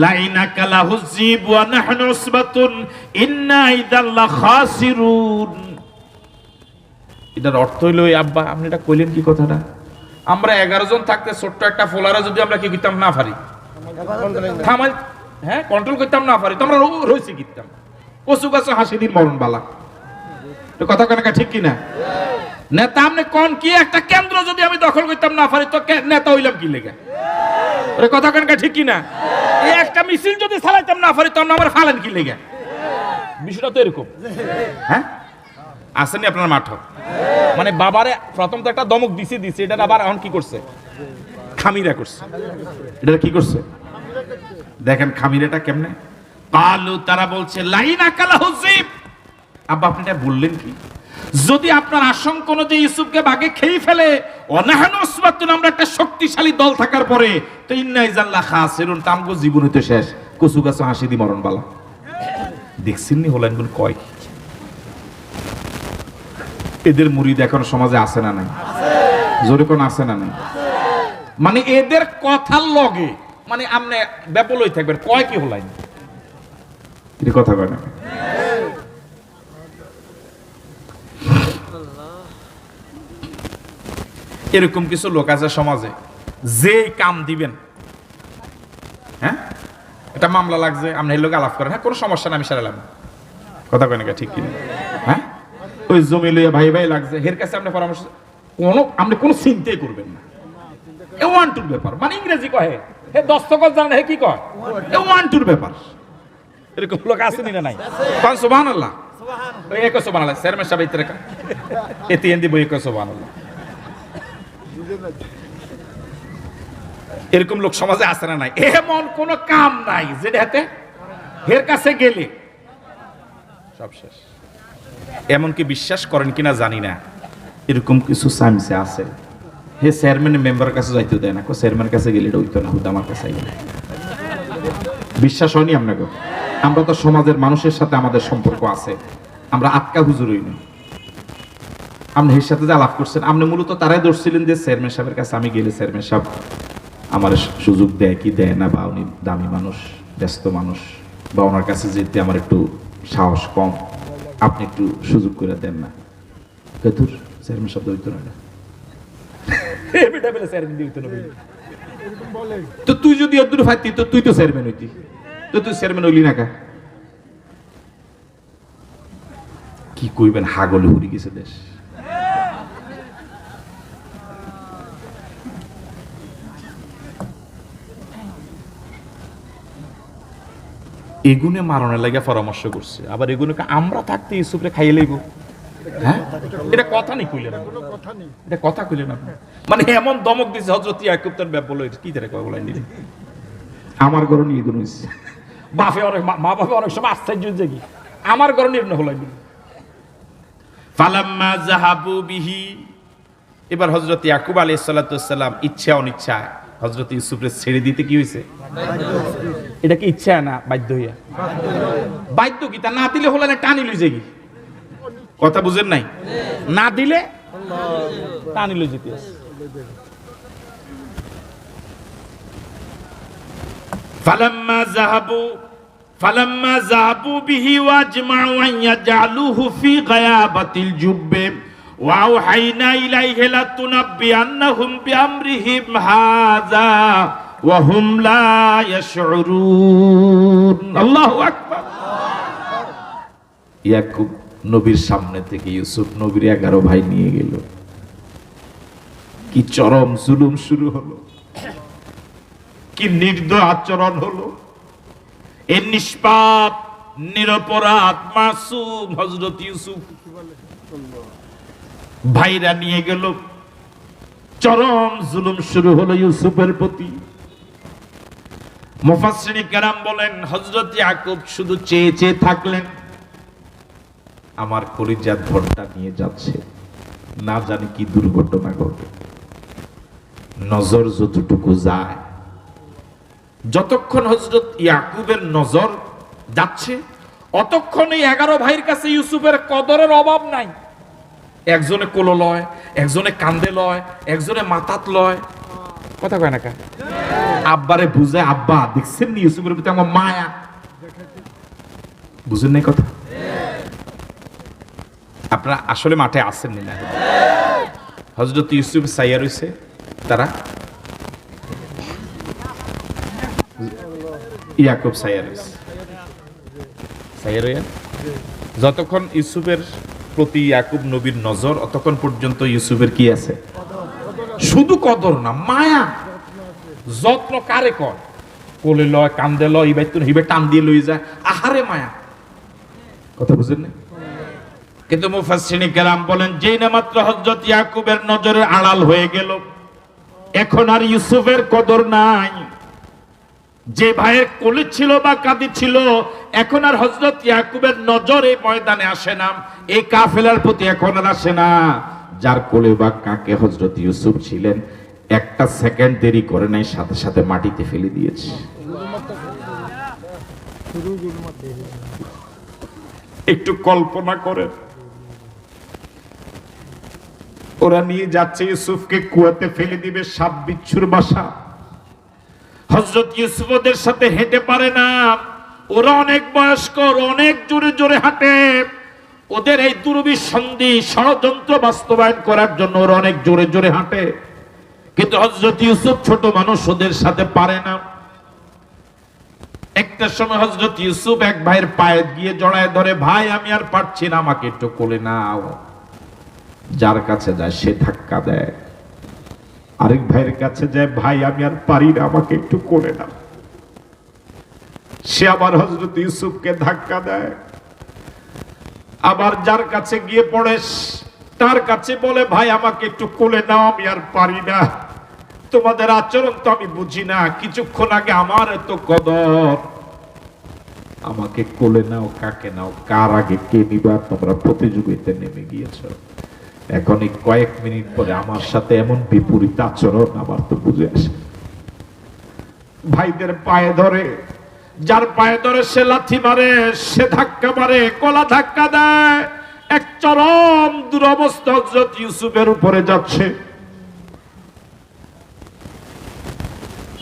লাইনাকা লাহুযিব ওয়া নাহনু উসবাতুন ইন্না ইযাল লাখাসিরুন। এটার অর্থ হইলো, এই আব্বা আপনি এটা কইলেন কি কথাটা? আমরা 11 জন থাকতে ছোট্ট একটা ফোলারে যদি আমরা কি করতাম না পারি, থামাই, হ্যাঁ, কন্ট্রোল করতাম না পারি, তোমরা রইছি কিতাম কচু গাছ হাসি দিন মরণ বালা। তো কথা কেন ঠিক কিনা? নেতা আপনি কোন কি একটা কেন্দ্র যদি আমি দখল করতাম না পারি, তো নেতা হইলাম কি লেগে? ওরে কথা কেন ঠিক কিনা? এই একটা মিছিল যদি চালাইতাম না পারি, তখন আমার ফালেন কি লেগে? বিষয়টা তো এরকম। হ্যাঁ, আসেনি আপনার মাঠ? মানে বাবারে প্রথম তো একটা দমক দিছে, এটা আবার এখন কি করছে? খামিরা করছে। এটা কি করছে দেখেন, খামিরাটা কেমনে? কালু, তারা বলছে লাইনাকা লাহুযিব, আব্বা আপনি এটা বললেন কি? যদি আপনার আশঙ্কা অনুযায়ী ইউসুফকে বাঘে খেয়ে ফেলে, অনাহানু উসবাতুন, আমরা একটা শক্তিশালী দল থাকার পরে, তো ইন্না ইযাল লাখাসিরুন, তামগো জীবন হইতে শেষ, কচু গাছ হাসি দি মরণ বালা। দেখছেন নি হলেন গুণ কয়? এদের মুরিদ এখন সমাজে আছে না নাই? জোরে কোন আছে না নাই? মানে এদের কথার লগে মানে আপনি ব্যাপল হয়ে থাকবেন, কয় কি হলাই এর কথা কয় না। এরকম কিছু লোক আছে সমাজে, যে কাম দিবেন, হ্যাঁ, এটা মামলা লাগছে, আপনি এর লোক আলাপ করেন, হ্যাঁ কোনো সমস্যা না, আমি সারালাম, কথা কয় না ঠিক কিনা? হ্যাঁ, ওই জমি লইয়া ভাই ভাই লাগছে, এর কাছে আপনি পরামর্শ আপনি কোনো চিন্তাই করবেন না। এ ওয়ান টুর ব্যাপার, মানে ইংরেজি কহে হে দস্তখত জানেন, হে কি কয়, এ ওয়ান টুর ব্যাপার। এরকম লোক আছে না নাই? কোন সুবহানাল্লাহ, ওই এক সুবহানাল্লাহ, চেয়ারম্যান সাহেব ইতরে কা এতে এন্দি বই এক সুবহানাল্লাহ। এরকম লোক সমাজে আছে না নাই? এমন কোন কাম নাই যেটা হাতে এর কাছে গেলে সব শেষ। এমনকি বিশ্বাস করেন কিনা জানি না, এরকম কিছু সামসে আছে, হে চেয়ারম্যান মেম্বারের কাছে যাইতে দেয় না, চেয়ারম্যান কাছে গেলে এটা হইতো না, হুদা আমার কাছে গেলে। বিশ্বাস হয়নি আপনাকে? আমরা তো সমাজের মানুষের সাথে আমাদের সম্পর্ক আছে, আমরা আটকা হুজুর হই না। আপনি এর সাথে যে আলাপ করছেন, আপনি মূলত তারাই ধরছিলেন যে চেয়ারম্যান সাহেবের কাছে আমি গেলে চেয়ারম্যান সাহেব আমার সুযোগ দেয় কি দেয় না, বা উনি দামি মানুষ, ব্যস্ত মানুষ, বা ওনার কাছে যেতে আমার একটু সাহস কম, আপনি একটু সুযোগ করে দেন না। কেতুর চেয়ারম্যান শব্দ হইতো না তো তুই যদি অদ্দুর ফাইতি তো তুই তো চেয়ারম্যান হইতি, তো তুই চেয়ারম্যান হইলি না কা? কি কইবেন, হাগলে উড়ি গেছে দেশ। এগুনে মারণের লাগে পরামর্শ করছে, আবার এগুলোকে আমরা থাকতে ইউসুফরে খাইয়ে লইব। হ্যাঁ, এটা কথা নেই কইলেন, এটা কথা কইলেন আপনি। মানে এমন দমক দিছে হযরত ইয়াকুব তার ব্যাপ বলে কি ধরে কয় বলেন দিলেন আমার ঘর নিয়ে এগুলো হইছে। বাপে অনেক মা বাপে অনেক সময় আশ্চর্য হচ্ছে কি আমার ঘর নিয়ে হলাই দিল। ফালাম্মা যাহাবু বিহি, এবার হযরত ইয়াকুব আলাইহিস সালাতু ওয়াস সালাম ইচ্ছা অনিচ্ছা হযরত ইউসুফরে ছেড়ে দিতে কি হইছে? এটা কি ইচ্ছা না বাধ্য হইয়া? বাধ্য কি, তা না দিলে হলে টানি লই যাই, কথা বুঝেন নাই? না দিলে টানি লই যেতে আছে। ফালাম্মা যাহাবু বিহি ওয়াজমাউ আন ইয়াজআলুহু ফি গায়াবাতিল জুব্বে ওয়া আওহাইনা ইলাইহি লাতুনাব্বিআন্নাহুম বিআমরিহিম হাযা ওয়া হুম লা ইয়াশউরুন। আল্লাহু আকবার। ইয়াকুব নবীর সামনে থেকে ইউসুফ নবীর 11 ভাই নিয়ে গেল। কি চরম জুলুম শুরু হলো, কি নির্দয় আচরণ হলো। এই নিষ্পাপ নিরপরাধ মাসুম হযরত ইউসুফ ভাইরা নিয়ে গেল, চরম জুলুম শুরু হলো ইউসুফের প্রতি। মুফাসসিরিন কেরাম বলেন হযরত ইয়াকুব শুধু চেয়ে চেয়ে থাকলেন, আমার কলিজার ধনটা নিয়ে যাচ্ছে, না জানি কি দুর্ঘটনা ঘটে। নজর যতটুকু যায়, যতক্ষণ হযরত ইয়াকুবের নজর যাচ্ছে অতক্ষণ এই 11 ভাইয়ের কাছে ইউসুফের কদরের অভাব নাই। একজনে কোলো লয়, একজনে কান্দে লয়, একজনে মাথাত লয়, কথা কয় না কা? আব্বারে বুঝে, আব্বা দেখছেন নি ইউসুফের প্রতি আমার মায়া, বুঝেন নাই কথা? আপনারা আসলে মাঠে আসেন না। হযরত ইউসুফ সাইয়া রইছে, তারা ইয়াকুব সাইয়া রইছে। সাইয়া রইয়া যতক্ষণ ইউসুফের প্রতি ইয়াকুব নবীর নজর, অতক্ষণ পর্যন্ত ইউসুফের কি আছে? শুধু কদর না, মায়া, যত্ন। কারে কর? কোলে লয়, কান্দে লয়, ইবাইতুন হিবে টান দিয়ে লই যায়, আহারে মায়া, কথা বুঝেন না? কিন্তু মুফাসসিরিন কেরাম বলেন যেই না মাত্র হযরত ইয়াকুবের নজরের আড়াল হয়ে গেল, এখন আর ইউসুফের কদর নাই। যে ভাইয়ের কোলে ছিল বা কাঁদি ছিল, এখন আর হযরত ইয়াকুবের নজর এই ময়দানে আসে না, এই কাফেলার প্রতি এখন আর আসে না। যার কোলে বা কাকে হযরত ইউসুফ ছিলেন, একটা সেকেন্ড দেরি করে নাই, সাথে সাথে মাটিতে ফেলে দিয়েছে। একটু কল্পনা করেন, ওরা নিয়ে যাচ্ছে ইউসুফকে, কুয়াতে ফেলে দিবে, সাপ বিচ্ছুর বাসা। হযরত ইউসুফ ওদের সাথে হেঁটে পারে না, ওরা অনেক বয়স্ক, অনেক জোরে জোরে হাঁটে। ওদের এই দুর্বিসন্ধি ষড়যন্ত্র বাস্তবায়ন করার জন্য ওরা অনেক জোরে জোরে হাঁটে, কিন্তু হযরত ইউসুফ ছোট মানুষ, ওদের সাথে পারে না। একটা সময় হযরত ইউসুফ এক ভাইয়ের পায়ে গিয়ে জড়ায় ধরে, ভাই আমি আর পারছি না, আমাকে একটু কোলে নাও। যার কাছে যায় সে ধাক্কা দেয়, আরেক ভাইয়ের কাছে যায়, ভাই আমি আর পারি না, আমাকে একটু কোলে নাও। সে আবার হযরত ইউসুফকে ধাক্কা দেয়, আবার যার কাছে গিয়ে পড়ে তার কাছে বলে, ভাই আমাকে একটু কোলে নাও, আমি আর পারি না, তোমাদের আচরণ তো আমি বুঝি না, কিছুক্ষণ আগে আমার এত কদর, আমাকে কোলে নাও। কাকে নাও, কার আগে কে নিবা, তোমরা প্রতিযোগিতায় নেমে গিয়েছো। এখন এই কয়েক মিনিট পরে আমার সাথে এমন বিপরীত আচরণ, আমার তো বুঝে আসে। ভাইদের পায়ে ধরে, যার পায়ে ধরে সে লাথি মারে, সে ধাক্কা মারে, গলা ধাক্কা দেয়। এক চরম দুরবস্থা হযরত ইউসুফের উপরে যাচ্ছে।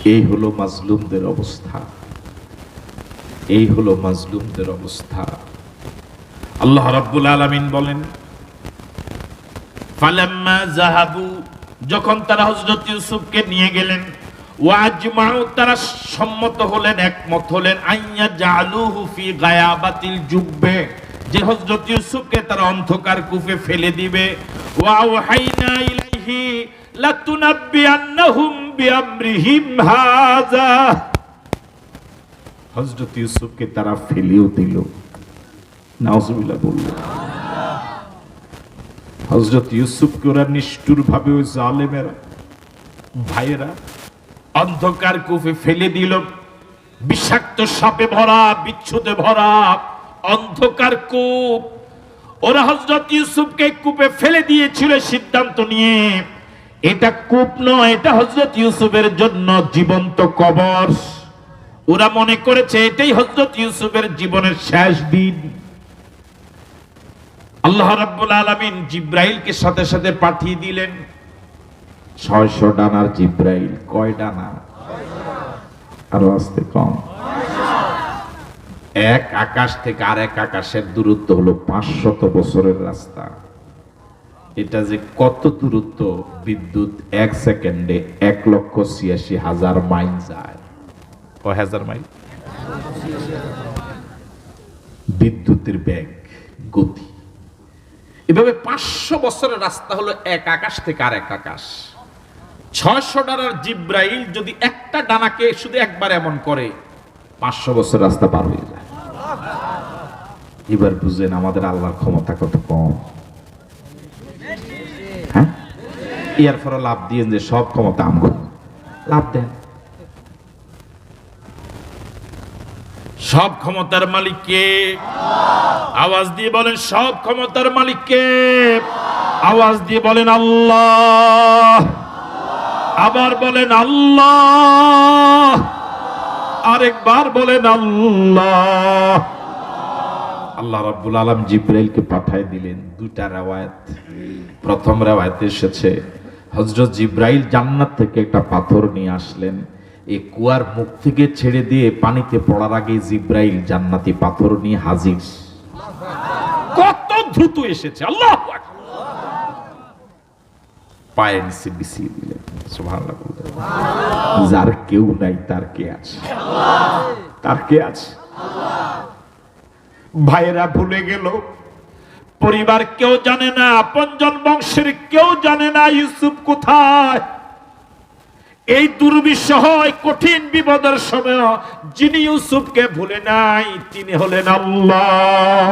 এই হলো মাজলুমদের অবস্থা, এই হলো মাজলুমদের অবস্থা। আল্লাহ রাব্বুল আলামিন বলেন, ফালাম্মা যাহাবু, যখন তারা হযরত ইউসুফকে নিয়ে গেলেন, ওয়াজমাউ, তারা সম্মত হলেন, একমত হলেন, আইয়া জালুহু ফি গায়াবাতিল জুব্বে, যে হযরত ইউসুফকে তারা অন্ধকার কূপে ফেলে দিবে। ওয়া ওয়াহাইনা ইলাইহি লাতুনাব্বিয়ান্নাহুম বিআমরিহিম হাযা, হযরত ইউসুফকে তারা ফেলেও দিল। নাউজুবিল্লাহ বললেন। হযরত ইউসুফকে ওরা নিষ্ঠুর ভাবে, ওই জালেমেরা ভাইয়েরা অন্ধকার কূপে ফেলে দিল। বিষাক্ত সাপে ভরা, বিচ্ছুদে ভরা অন্ধকার কূপ। ওরা হযরত ইউসুফকে কূপে ফেলে দিয়েছিল সিদ্ধান্ত নিয়ে, এটা কূপ নয়, এটা হযরত ইউসুফের জন্য জীবন্ত কবর। ওরা মনে করেছে এটাই হযরত ইউসুফের জীবনের শেষ দিন। আল্লাহ রাব্বুল আলামিন জিব্রাইলকে সাথে সাথে পাঠিয়ে দিলেন। 600 ডানার জিব্রাইল। কয় ডানা? আরো আসতে কম। এক আকাশ থেকে আরেক আকাশের দূরত্ব হলো 500 বছরের রাস্তা। এটা যে কত দূরত্ব, বিদ্যুৎ 1 সেকেন্ডে 1,86,000 মাইল যায়। কয় হাজার মাইল? বিদ্যুতের বেগ, গতি। এভাবে 500 বছরের রাস্তা হলো এক আকাশ থেকে আরেক আকাশ। 600 ডানার জিব্রাইল যদি একটা ডানাকে শুধু একবার এমন করে, 500 বছর রাস্তা পার হয়ে যায়। এবার বুঝেন আমাদের আল্লাহর ক্ষমতা কত কম। হ্যাঁ, এর পরে লাভ দিয়ে যে সব ক্ষমতা আমগো, লাভ দেন। সব ক্ষমতার মালিক কে? আওয়াজ দিয়ে বলেন, সব ক্ষমতার মালিক কে? আওয়াজ দিয়ে বলেন আল্লাহ। আবার বলেন আল্লাহ। আরেকবার বলেন আল্লাহ। আল্লাহ রাব্বুল আলামিন জিব্রাইলকে পাঠিয়ে দিলেন। দুইটা riwayat। প্রথম riwayate এসেছে হযরত জিব্রাইল জান্নাত থেকে একটা পাথর নিয়ে আসলেন। এই কুয়ার মুখ থেকে ছেড়ে দিয়ে পানিতে পড়ার আগে জিব্রাইল জান্নাতি পাথর নিয়ে হাজির। কত দ্রুত এসেছে! আল্লাহু আকবার। পায়ের নিচে বিছিয়ে দিলেন। সুবহানাল্লাহ। যার কেউ নাই তার কে আছে? তার কে আছে? ভাইয়েরা ভুলে গেল, পরিবার কেউ জানে না, আপনজন বংশের কেউ জানে না ইউসুফ কোথায়। এই দুর্বিষহ কঠিন বিপদের সময় যিনি ইউসুফকে ভুলে নাই তিনি হলেন আল্লাহ।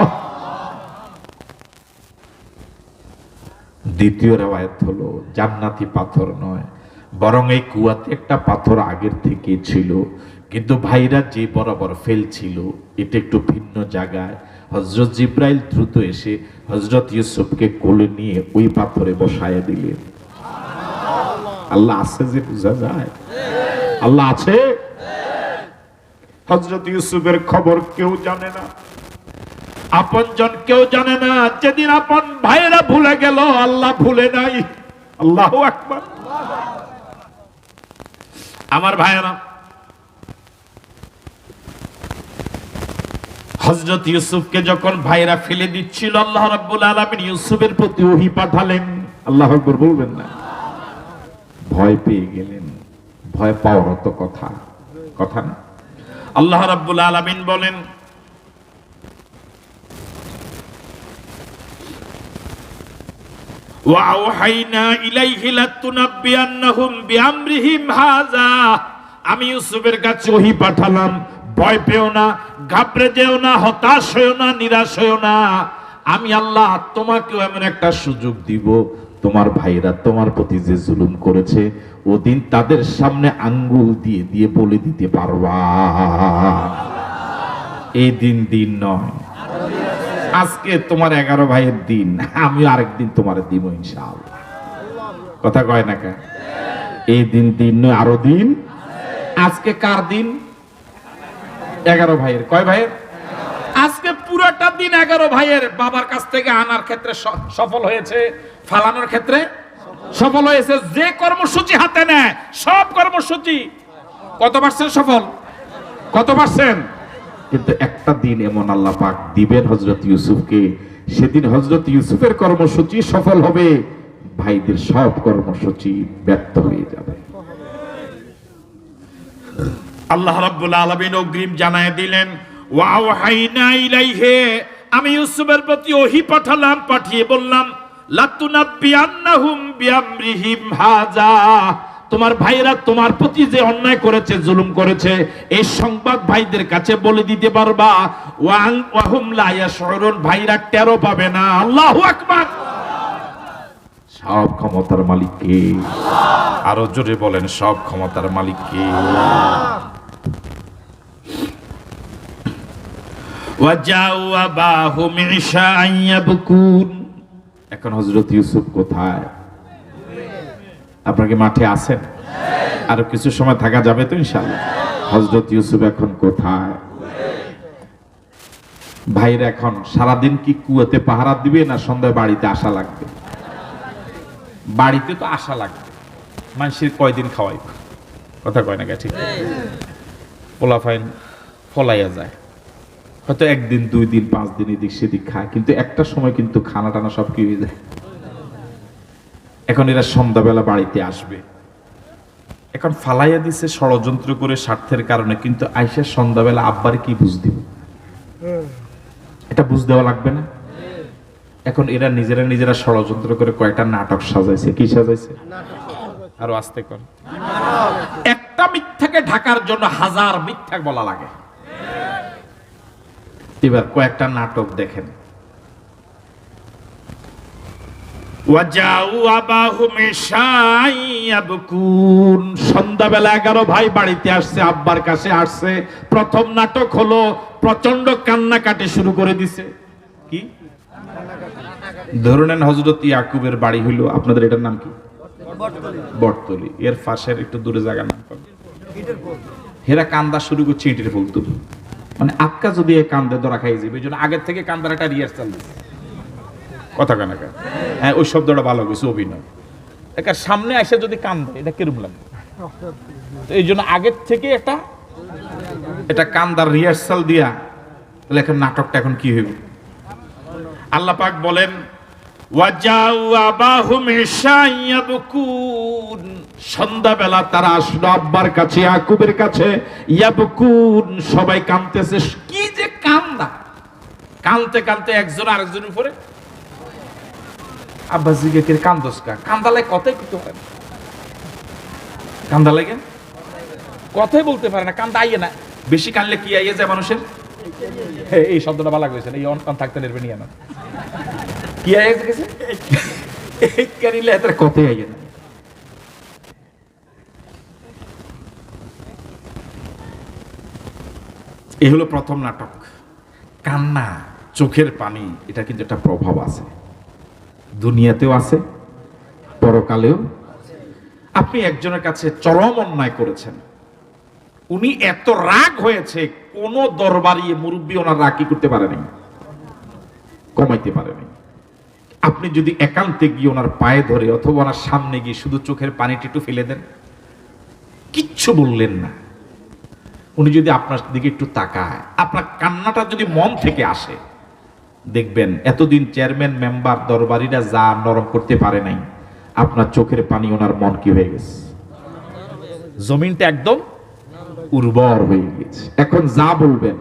দ্বিতীয় riwayat হলো জান্নাতি পাথর নয়, বরং এই কুয়াতে একটা পাথর আগের থেকে ছিল, কিন্তু ভাইরা যে বরাবর ফেলছিল এটা একটু ভিন্ন জায়গায়। হযরত জিব্রাইল দ্রুত এসে হযরত ইউসুফকে কোলে নিয়ে ওই পাথরে বসায় দিলেন। আল্লাহ আছে যে বোঝা যায়? আল্লাহ আছে। হযরত ইউসুফের খবর কেউ জানে না, আপনজন কেউ জানে না। যেদিন আপন ভাইয়েরা ভুলে গেল, আল্লাহ ভুলে নাই। আল্লাহু আকবার। আমার ভাইয়েরা, হযরত ইউসুফকে যখন ভাইরা ফেলে দিচ্ছিল, আল্লাহ রাব্বুল আলামিন ইউসুফের প্রতি ওহী পাঠালেন। আল্লাহু আকবার বলবেন না? ভয় পেয়ে গেলেন। ভয় পাওয়ার তো কথা কথা না। আল্লাহ রাব্বুল আলামিন বলেন, ওয়া আওহাইনা ইলাইহি লাতুনাব্বিয়ান্নাহুম বিআমরিহিম হাযা, আমি ইউসুফের কাছে ওহী পাঠালাম। ভয় পেও না, ঘাবড়ে যেও না, হতাশ হয়েও না, নিরাশ হয়েও না। আমি আল্লাহ তোমাকেও এমন একটা সুযোগ দিব, তোমার ভাইরা তোমার প্রতি যে জুলুম করেছে ওদিন তাদের সামনে আঙ্গুল দিয়ে দিয়ে বলে দিতে পারবা। এই দিন দিন নয়, আজকে তোমার 11 ভাইয়ের দিন, আমি আরেকদিন তোমার দিব ইনশাআল্লাহ। কথা কয় না কে? এই দিন দিন নয়, আরো দিন। আজকে কার দিন? 11 ভাইয়ের। কয় ভাইয়ের? আজকে পুরোটা দিন 11 ভাইয়ের। বাবার কাছ থেকে আনার ক্ষেত্রে সফল হয়েছে, ফালানোর ক্ষেত্রে সফল হয়েছে। যে কর্মসূচি হাতে নেয় সব কর্মসূচি কত পার্সেন্ট সফল? কত পার্সেন্ট? কিন্তু একটা দিন এমন আল্লাহ পাক দিবেন হযরত ইউসুফকে, সেদিন হযরত ইউসুফের কর্মসূচি সফল হবে, ভাইদের সব কর্মসূচি ব্যর্থ হয়ে যাবে। আল্লাহ রাব্বুল আলামিন অগ্রিম জানায় দিলেন, ওয়া ওয়াহাইনা ইলাইহি, আমি ইউসুফের প্রতি ওহী পাঠালাম, পাঠিয়ে বললাম, লাতুনাব্বিয়ান্নাহুম বিআমরিহিম হাযা, তোমার ভাইরা তোমার প্রতি যে অন্যায় করেছে, জুলুম করেছে, এই সংবাদ ভাইদের কাছে বলে দিতে পারবা। ওয়া হুম লা ইয়াশউরুন, ভাইরা টেরও পাবে না। আল্লাহু আকবার। সব ক্ষমতার মালিক কে? আরো জোরে বলেন, সব ক্ষমতার মালিক কে? ওয়াজাউ আবাহুম ইশাআন ইয়াবকুন, এখন হযরত ইউসুফ কোথায়? আপনাকে মাঠে আছেন? আরো কিছু সময় থাকা যাবে তো ইনশাআল্লাহ। হযরত ইউসুফ এখন কোথায়? ভাইরা এখন সারাদিন কি কুয়াতে পাহারা দিবে, না সন্ধ্যায় বাড়িতে আসা লাগবে? বাড়িতে তো আসা লাগবে, মানুষের কয়দিন খাওয়াই, কথা কয় না কে? ঠিক পোলাফাইন ফলাইয়া যায়, হয়তো একদিন, 2 দিন, 5 দিন এদিক সেদিক খায়, কিন্তু একটা সময় কিন্তু খানা টানা সব কি হয়ে যায়। এখন এরা সন্ধ্যাবেলা বাড়িতে আসবে, এখন ফালাইয়া দিছে ষড়যন্ত্র করে, স্বার্থের কারণে, কিন্তু আইসা সন্ধ্যাবেলা আব্বার কি বুঝ দিব? এটা বুঝ দেওয়া লাগবে না? এখন এরা নিজেরা নিজেরা ষড়যন্ত্র করে কয়টা নাটক সাজাইছে। কি সাজাইছে? আরো আস্তে কর। একটা মিথ্যাকে ঢাকার জন্য হাজার মিথ্যা বলা লাগে। এবার কয়েকটা নাটক দেখেন। ওয়াজাউ আবাহুম ইশাআন ইয়াবকুন, সন্ধ্যাবেলা 11 ভাই বাড়িতে আসছে, আব্বার কাছে আসছে। প্রথম নাটক হলো প্রচন্ড কান্নাকাটি শুরু করে দিছে। কি ধরে নেন, হযরত ইয়াকুবের বাড়ি হইলো, আপনাদের এটার নাম কি? বটতলি। এর পাশের একটু দূরে জায়গার নাম হেরা কান্দা শুরু করছে ইটের ফুল তুলি, মানে আক্কা যদি কান্দে ধরা খাই যাবে, এই জন্য আগের থেকে কান্দার একটা রিহার্সাল দিচ্ছে। কথা কানা, হ্যাঁ ওই শব্দটা ভালো হয়েছে, অভিনয়। একার সামনে এসে যদি কান্দে, এটা কিরকম লাগে? তো এই জন্য আগের থেকে এটা কান্দার রিহার্সাল দিয়া, তাহলে এখন নাটকটা এখন কি হইব? আল্লাহ পাক বলেন, ওয়াজাউ আবাহুম ইশাআন ইয়াবকুন, সন্ধ্যাবেলা তারা আসলো আব্বার কাছে, ইয়াকুবের কাছে। ইয়াবকুন, সবাই কাঁদতেছে। কি যে কান্দা, কানতে কানতে একজন আরেকজনের উপরে। আব্বা জিজ্ঞেস করে, কান্দোস কা? কান্দালে কথাই করতে পারে না, কান্দা লাগে কথাই বলতে পারে না, কান্দা আইয়ে না। বেশি কানলে কি আইয়ে যায় মানুষের? এই শব্দটা ভালো লাগছে, এই অন থাকতে নেবে নিয়ে না, কি আইয়ে গেছে? এই কানিলে এত কথাই আইয়ে না। এই হলো প্রথম নাটক। কান্না, চোখের পানি, এটা কিন্তু একটা প্রভাব আছে, দুনিয়াতেও আছে, পরকালেও। আপনি একজনের কাছে চরম অন্যায় করেছেন, উনি এত রাগ হয়েছে, কোন দরবারি মুরব্বী ওনার রাগ কি করতে পারেনি, কমাইতে পারেনি। আপনি যদি একান্তে গিয়ে ওনার পায়ে ধরে অথবা ওনার সামনে গিয়ে শুধু চোখের পানিটা একটু ফেলে দেন, কিচ্ছু বললেন না, উনি যদি আপনার দিকে একটু তাকায়, আপনার কান্নাটা যদি মন থেকে আসে, দেখবেন এতদিন চেয়ারম্যান, মেম্বার, দরবারিরা যা নরম করতে পারে নাই, আপনার চোখের পানি ওনার মন কি হয়ে গেছে? জমিনটা একদম উর্বর হয়ে গেছে। এখন যা বলবেন,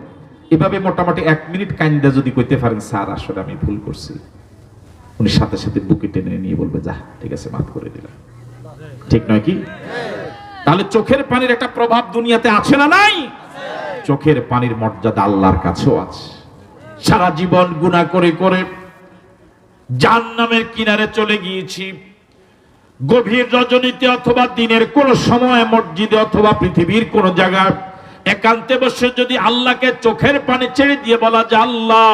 এভাবে মোটামুটি 1 মিনিট কাইন্দা যদি কইতে পারেন, স্যার আসলে আমি ভুল করছি, উনি সাথে সাথে বুকে টেনে নিয়ে বলবে, যা ঠিক আছে, মাফ করে দিলাম। ঠিক নয় কি? তাহলে চোখের পানির একটা প্রভাব দুনিয়াতে আছে না নাই? চোখের পানির মর্যাদা আল্লাহর কাছেও আছে। সারা জীবন গুনাহ করে করে জাহান্নামের কিনারে চলে গিয়েছি, গভীর রজনীতে অথবা দিনের কোন সময় মসজিদে অথবা পৃথিবীর কোন জায়গায় একান্তে বসে যদি আল্লাহকে চোখের পানি ছেড়ে দিয়ে বলা যে, আল্লাহ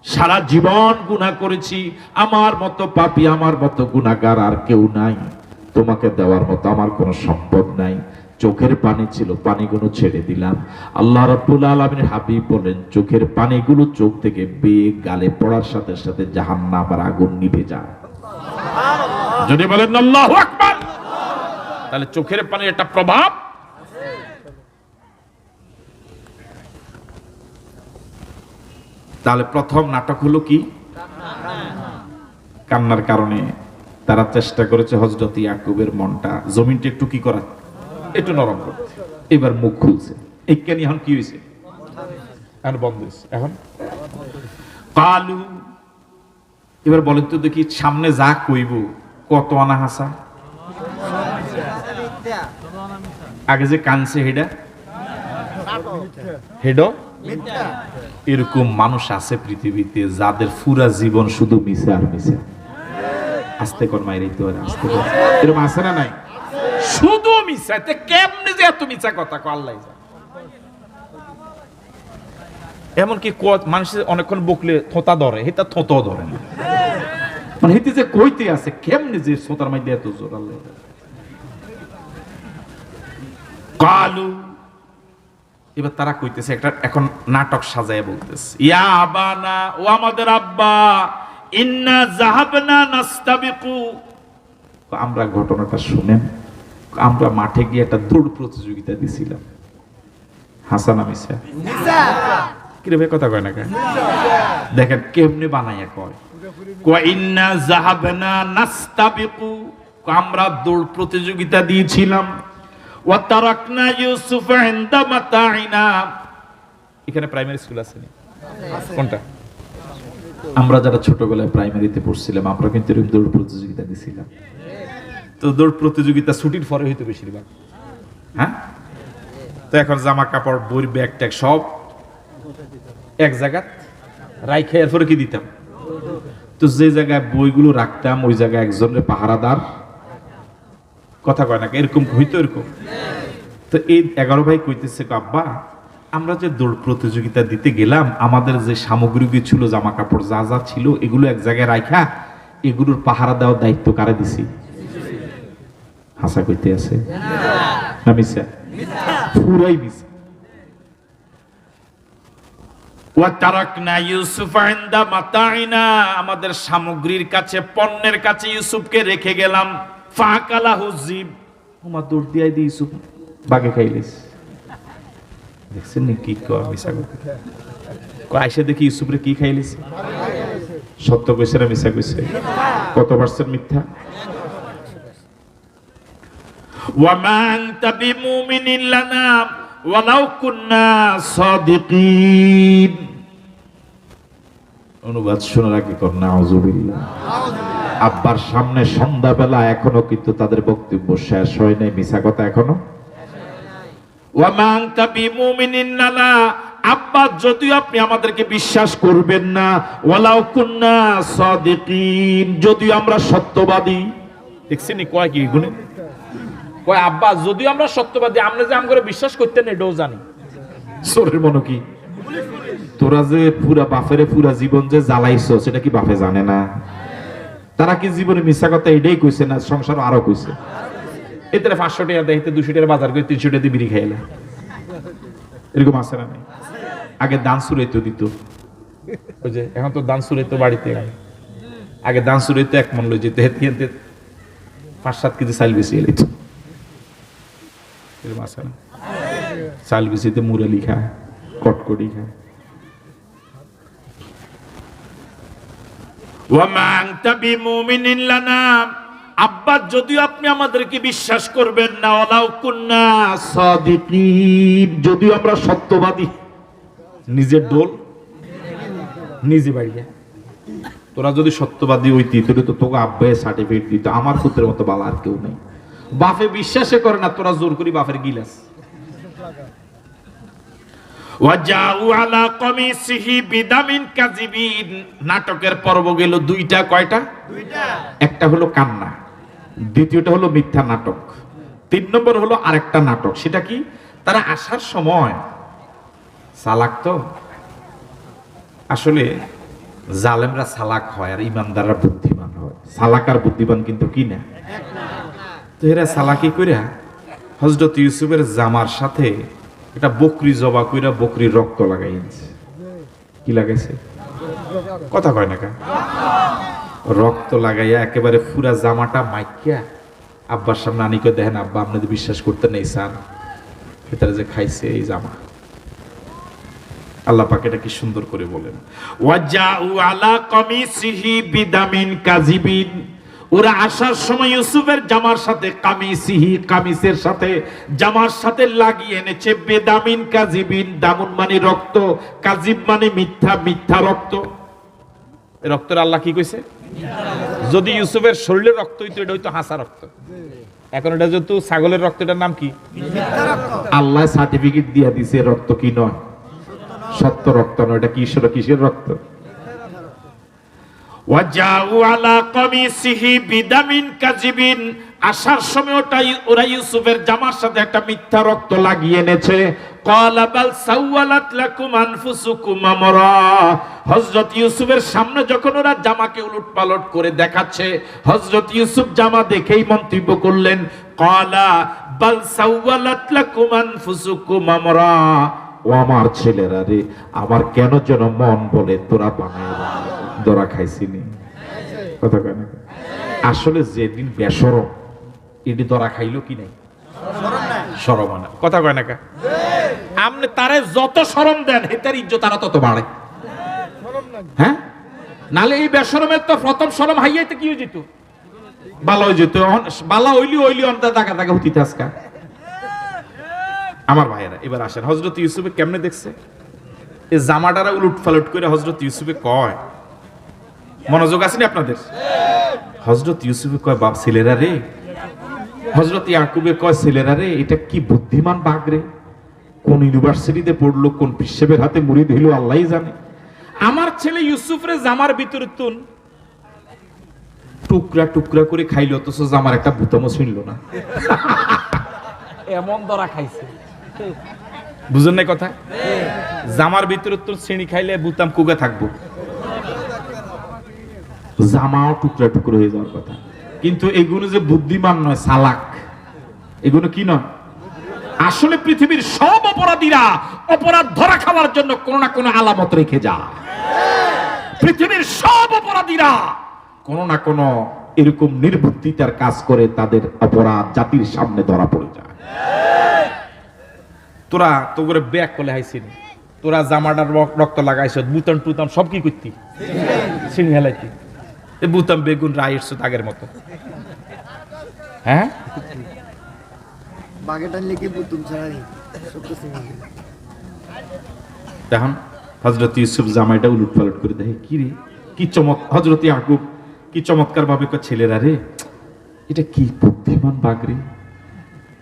সারা জীবন গুনাহ করেছি, আমার মতো পাপী, আমার মতো গুনাহগার আর কেউ নাই, তোমাকে দেওয়ার মতো আমার কোনো সম্পদ নাই, চোখের পানি ছিল, পানিগুলো ছেড়ে দিলাম। আল্লাহ রাব্বুল আলামিনের হাবিব বলেন, চোখের পানিগুলো চোখ থেকে বেয়ে গালে পড়ার সাথে সাথে জাহান্নামের আগুন নিভে যায়। যদি বলেন আল্লাহু আকবার, তাহলে চোখের পানির একটা প্রভাব তাহলে প্রথম নাটক হলো কি? কান্নার কারণে তারা চেষ্টা করেছে হযরত ইয়াকুবের মনটা, জমিনটা একটু কি করা, একটু নরম করতে। এবার মুখ খুলছে, এই কেন এখন কি হয়েছে? এখন বন্ধ হয়েছে। এখন কালু, এবার বলেন তো দেখি, সামনে যা কইব কত আনা হাসা? আগে যে কানছে হেডা হেডো, এরকম মানুষ আছে পৃথিবীতে যাদের পুরা জীবন শুধু মিছে আর মিছে। আস্তে কর মাইরে দিতে পারে, আস্তে কর। এরকম আছে না নাই? শুধু মিছা। তে কেমনে যে এত মিছা কথা কয় আল্লাহই জানে। এমনকি মানুষের অনেকক্ষণ বকলে থোতা ধরে, হেতা থোতাও ধরে না, মানে হেতে যে কইতে আছে কেমনে যে সোতার মধ্যে এত জোর আল্লাহ। কালু, এবার তারা কইতেছে একটা এখন নাটক সাজায় বলতেছে, ইয়া আবানা, ও আমাদের আব্বা, ইন্না যাহাবনা নাস্তাবিকু, আমরা ঘটনাটা শুনেন, আমরা মাঠে গিয়ে একটা দৌড় প্রতিযোগিতা দিছিলাম। হাসান মিসা কিরে ভাই কথা কয় না কেন? দেখেন কেমনে বানাইয়া কয়, ইন্না যাহাবনা নাস্তাবিকু, আমরা দৌড় প্রতিযোগিতা দিয়েছিলাম। ওয়া তারাকনা ইউসুফ ইনদা মাতাইনা, এখানে প্রাইমারি স্কুল আছে না? কোনটা? আমরা যারা ছোটবেলায় প্রাইমারিতে পড়ছিলাম আমরা কিন্তু এরকম দৌড় প্রতিযোগিতা দিছিলাম। তো দৌড় প্রতিযোগিতা ছুটির পরে হইতো বেশিরভাগ। হ্যাঁ, তো এখন জামা কাপড় বই ব্যাগ ট্যাগ সব এক জায়গায় রাইখে এরপরে কি দিতাম, তো যে জায়গায় বইগুলো রাখতাম ওই জায়গায় একজনের পাহারাদার, কথা কয় না এরকম হইতো এরকম। তো এই 11 ভাই কইতেছে, আব্বা আমরা যে দৌড় প্রতিযোগিতা দিতে গেলাম আমাদের যে সামগ্রী ছিল, জামা কাপড় যা যা ছিল এগুলো এক জায়গায় রাখা, এগুলোর পাহারা দেওয়ার দায়িত্ব কারে দিছি? হাসা কইতে আছে না মিছা? পুরাই মিছা। ওয়া তারাকনা ইউসুফ ইনদা মাতাইনা, আমাদের সামগ্রীর কাছে, পণ্যের কাছে ইউসুফকে রেখে গেলাম। ফাকালাহু যিব, ওমা দৌড় দিয়াই দি ইউসুফ বাগে খাইলিস। দেখছেন নি কি কয় মিছা কথা? কয় আইসা দেখি ইউসুফরে কি খাইলিস? সত্য কইছে না মিছা কইছে? কত পার্সেন্ট মিথ্যা? ওয়া মা আনতা বিমুমিনিন লানা ওয়ালাউ কুন্না সাদিকিন। অনুবাদ শোনার আগে কর নাউযুবিল্লাহ। আব্বার সামনে সন্ধ্যাবেলা এখনো কিন্তু তাদের বক্তব্য শেষ হয় নাই, মিছা কথা এখনো। ওয়া মা আনতা বিমুমিনিন লানা, আব্বা যদিও আপনি আমাদেরকে বিশ্বাস করবেন না, ওয়ালাউ কুন্না সাদিকিন, যদিও আমরা সত্যবাদী। দেখছেন নি কয় কি গুনে কয়, আব্বা যদিও আমরা সত্যবাদী, আমরা যে আমগরে বিশ্বাস করতেন এটাও জানি। সোরের মনো কি, তোরা যে পুরা বাপেরে পুরা জীবন যে জ্বালাইছো সেটা কি বাপে জানে না? তারা কি জীবনে মিথ্যা কথা এটাই কইছে না সংসার আরো কইছে? এতে 500 টাকা দেয়, 200 টাকা বাজার করে 300 টাকা দিয়ে বিড়ি খাইলা, এরকম আছে না? নাই আগে দান সুরাইতে দিত, ওই যে এখন তো দান সুরাইতে বাড়িতে, আগে দান সুরাইতে 1 মন লই যেতে, 5-7 কেজি চাল বেশি এলিত, এরকম আছে না? চাল বেশিতে মুরালি খায়, কটকটি খায়। ওয়া মা আনতা বিমুমিনিন লানা, আব্বা যদিও আপনি আমাদেরকে বিশ্বাস করবেন না, ওয়ালাউ কুন্না সাদিকিন, যদিও আমরা সত্যবাদী। নিজের দোল নিজে বাড়িয়া, তোরা যদি সত্যবাদী হইতি তাহলে তো তোকে আব্বায়ে সার্টিফিকেট দিত, আমার পুত্রের মতো বালা আর কেউ নেই। বাপে বিশ্বাসে করে না, তোরা জোর করি বাপের গিলাস। ওয়াজাউ আলা কমিসিহি বিদামিন কাযিবিন, নাটকের পর্ব গেল দুইটা। কয়টা? দুইটা। একটা হলো কান্না, দ্বিতীয়টা হলো মিথ্যা নাটক, 3 নম্বর হলো আরেকটা নাটক। সেটা কি? তারা আসার সময় চালাক, তো আসলে জালেমরা চালাক হয় আর ইমানদাররা বুদ্ধিমান হয়। চালাক আর বুদ্ধিমান কিন্তু কি না? তো এরা চালাকি কইরা হযরত ইউসুফের জামার সাথে এটা বকরি জবা কইরা বকরির রক্ত লাগাইছে। কি লাগাইছে? কথা কয় না কেন? রক্ত লাগাইয়া একেবারে পুরা জামাটা মাইকিয়া আব্বার সামনে আনিকে, দেখেন আব্বা আপনাদের বিশ্বাস করতে নেই স্যার, ভেতরে যে খাইছে এই জামা। আল্লাহ পাক এটা কি সুন্দর করে বলেন, ওয়াজাউ আলা কামিসিহি বিদামিন কাযিবিন, ওরা আসার সময় ইউসুফের জামার সাথে কামিসিহি, কামিসের সাথে জামার সাথে লাগিয়ে এনেছে বেদামিন কাযিবিন, দামুন মানে রক্ত, কাযিব মানে মিথ্যা, মিথ্যা রক্ত। রক্তের আল্লাহ কি কইছে? যদি ইউসুফের শরীরের রক্ত হইতো এটা হইতো হাসা রক্ত, এখন এটা যেহেতু ছাগলের রক্ত, এটার নাম কি? আল্লাহ সার্টিফিকেট দিয়া দিছে রক্ত কি নয়, সত্য রক্ত নয়, এটা কিসের রক্ত? ওয়াজাউ আলা কামিসিহি বিদামিন কাযিবিন, আসার সময় ওরা ইউসুফের জামার সাথে একটা মিথ্যা রক্ত লাগিয়ে এনেছে। ক্বালা বাল সাওয়ালাত লাকুম আনফুসুকুম আমরা, হযরত ইউসুফের সামনে যখন ওরা জামাকে উলটপালট করে দেখাচ্ছে, হযরত ইউসুফ জামা দেখেই মন্তব্য করলেন, ক্বালা বাল সাওয়ালাত লাকুম আনফুসুকুম আমরা, ও আমার ছেলেরা রে, আমার কেন যেন মন বলে তোরা বানায় ধরা খাইছিনি। কথা কয় না? আসলে যেদিন বেশরম এটি ধরা খাইলো কি নাই, শরম না। কথা কয় না কা? আপনি তারে যত শরম দেন এটার ইজ্জত তারা তত বাড়ে। হ্যাঁ, নালে এই বেশরমের তো প্রথম শরম হাইয়াইতে কি হয়ে যেত, ভালো হয়ে যেত, বালা হইলি অন্তর দাগা দাগা হতিতে আজকা। আমার ভাইয়েরা এবার আসেন, হযরত ইউসুফে কেমনে দেখছে এই জামাটারা উলট ফালট করে। হযরত ইউসুফে কয়, মনোযোগ আসেনি আপনাদের? হযরত ইউসুফে কয়, বাপ ছেলেরা রে, হযরত ইয়াকুবে কয়, ছেলেরা রে, এটা কি বুদ্ধিমান বাঘ রে, কোন ইউনিভার্সিটিতে পড়লো, কোন পিসেবের হাতে মুড়ি দিল আল্লাহই জানে। আমার ছেলে ইউসুফ রে জামার ভিতরে তুন টুকরা টুকরা করে খাইলো, অথচ জামার একটা বুতামও ছিনল না। এমন ধরা খাইছে, বুঝেন না কথা? জামার ভিতরে তোর শ্রেণী খাইলে বুতাম কুগা থাকবো, জামাও টুকরা টুকরা হয়ে যাওয়ার কথা। কিন্তু এগুলো যে বুদ্ধিমান নয়, চালাক। এগুলো কি নয়? আসলে পৃথিবীর সব অপরাধীরা অপরাধ ধরা খাওয়ার জন্য কোনো না কোনো আলামত রেখে যায়। পৃথিবীর সব অপরাধীরা কোনো না কোনো এরকম নির্বুদ্ধিতার কাজ করে তাদের অপরাধ জাতির সামনে ধরা পড়ে যায়। তোরা তো করে ব্যাগ করলে হাইছিস, তোরা জামাটার রক্ত লাগাইছ, বুতাম টুতাম সব কি করতি, চিনি হেলাইতি, বুতাম বেগুন রাইস আগের মতো। হ্যাঁ, তখন হযরত ইউসুফ জামাইটা উলট পালট করে দেখে, কি রে, কি চমক। হযরত ইয়াকুব কি চমৎকার ভাবে কয়, ছেলেরা রে, এটা কি বুদ্ধিমান বাঘ রে,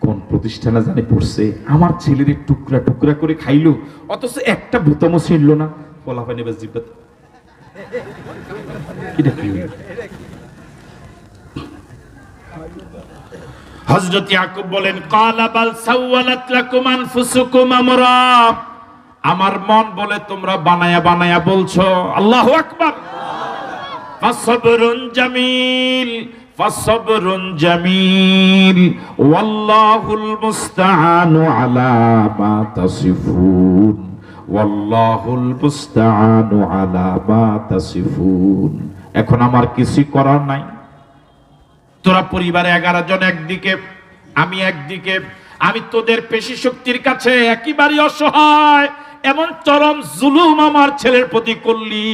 কোন প্রতিষ্ঠানে জানি পড়ছে, আমার ছেলের টুকরা টুকরা করে খাইলো, অথচ একটা বুতামও ছিনল না। ফলাফল নেবে জিব্বাত, এটা কি? হযরত ইয়াকুব বলেন, ক্বালা বাল সাওয়ালাত লাকুম আনফুসুকুম আমরা, আমার মন বলে তোমরা বানায়া বানায়া বলছো। আল্লাহু আকবার। ফাসবরুন জামিল, ফাসবরুন জামিল, ওয়াল্লাহুল মুস্তাআনু আলা মা তাসিফুন, ওয়াল্লাহুল মুস্তাআনু আলা মা তাসিফুন। এখন আমার কিছু করার নাই। তোরা পরিবারে 11 জন একদিকে, আমি একদিকে, আমি তোদের পেশি শক্তির কাছে একেবারে অসহায়, এমন চরম জুলুম আমার ছেলের প্রতি করলি,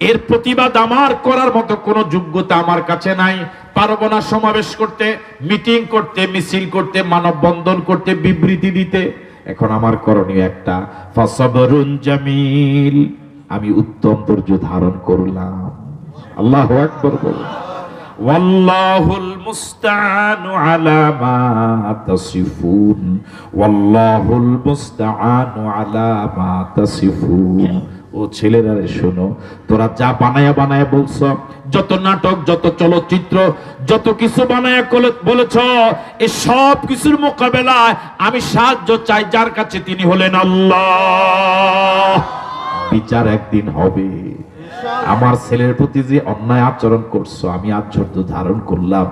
এর প্রতিবাদ আমার করার মতো কোনো যোগ্যতা আমার কাছে নাই। পারবো না সমাবেশ করতে, মিটিং করতে, মিছিল করতে, মানববন্ধন করতে, বিবৃতি দিতে। এখন আমার করণীয় একটা, ফাসবরুন জামিল, আমি উত্তম ধৈর্য ধারণ করলাম। আল্লাহু আকবার বলুন। ওয়াল্লাহুল মুস্তাআনু আলা মা তাসিফুন, ওয়াল্লাহুল মুস্তাআনু আলা মা তাসিফুন। ও ছেলেরা রে, শোনো, তোরা যা বানায়া বানায়া বলছ, যত নাটক, যত চলচ্চিত্র, যত কিছু বানায়া বলেছ, এই সব কিছুর মোকাবেলায় আমি সাহায্য চাই, যার কাছে তিনি হলেন আল্লাহ। বিচার একদিন হবে। আমার ছেলের প্রতি যে অন্যায় আচরণ করছো, আমি আজ ধৈর্য ধারণ করলাম,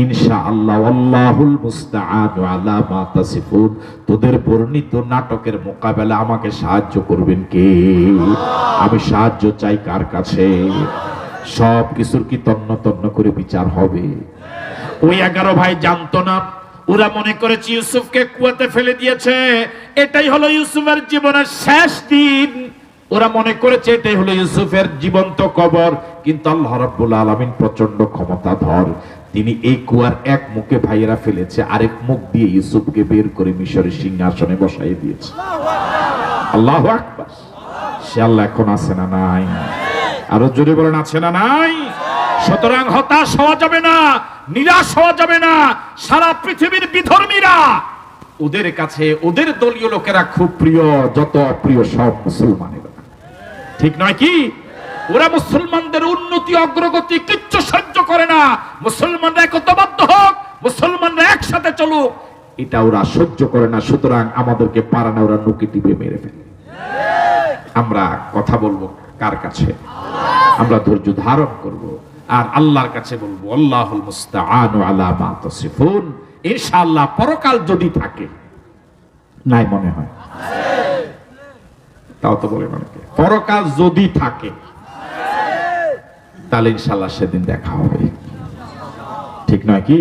ইনশাআল্লাহ। আল্লাহুল মুস্তাআনু আলা মা তাসিফুন। তোদের বর্ণিত নাটকের মোকাবেলা আমাকে সাহায্য করবেন কে? আমি সাহায্য চাই কার কাছে? সব কিছুর কি তন্ন তন্ন করে বিচার হবে? ওই 11 ভাই জানতো না, ওরা মনে করেছে ইউসুফকে কুয়াতে ফেলে দিয়েছে, এটাই হলো ইউসুফের জীবনের শেষ দিন। ওরা মনে করেছে এটাই হলো ইউসুফের জীবন্ত কবর, কিন্তু আল্লাহ রাব্বুল আলামিন প্রচন্ড ক্ষমতাধর। তিনি এই কুয়ার এক মুখে ভাইয়েরা ফেলেছে, আরেক মুখ দিয়ে ইউসুফকে বের করে মিশরের সিংহাসনে বসাই দিয়েছে। আল্লাহু আকবার। সে আল্লাহ এখন আছে না নাই? আরো জোরে বলেন, আছে না নাই? সুতরাং হতাশ হওয়া যাবে না, নিরাশ হওয়া যাবে না। সারা পৃথিবীর বিধর্মীরা ওদের কাছে ওদের দলীয় লোকেরা খুব প্রিয়, যত অপ্রিয় সব মুসলমানেরা। ঠিক নয় কি? ওরা মুসলমানদের উন্নতি অগ্রগতি কিচ্ছু সহ্য করে না। মুসলমানরা একতাবদ্ধ হোক, মুসলমানরা একসাথে চলুক, এটা ওরা সহ্য করে না। সুতরাং আমাদেরকে পারে না, ওরা নুকি টিপে মেরে ফেলে। আমরা কথা বলবো কার কাছে? আমরা ধৈর্য ধারণ করব আর আল্লাহর কাছে বলবো, আল্লাহুল মুস্তাআনু আলা মা তাসিফুন। ইনশাআল্লাহ পরকাল যদি থাকে, নাই মনে হয়, তাও তো বলে অনেকে, পরকাল যদি থাকে তাহলে ইনশাআল্লাহ সেদিন দেখা হবে। ঠিক নয় কি?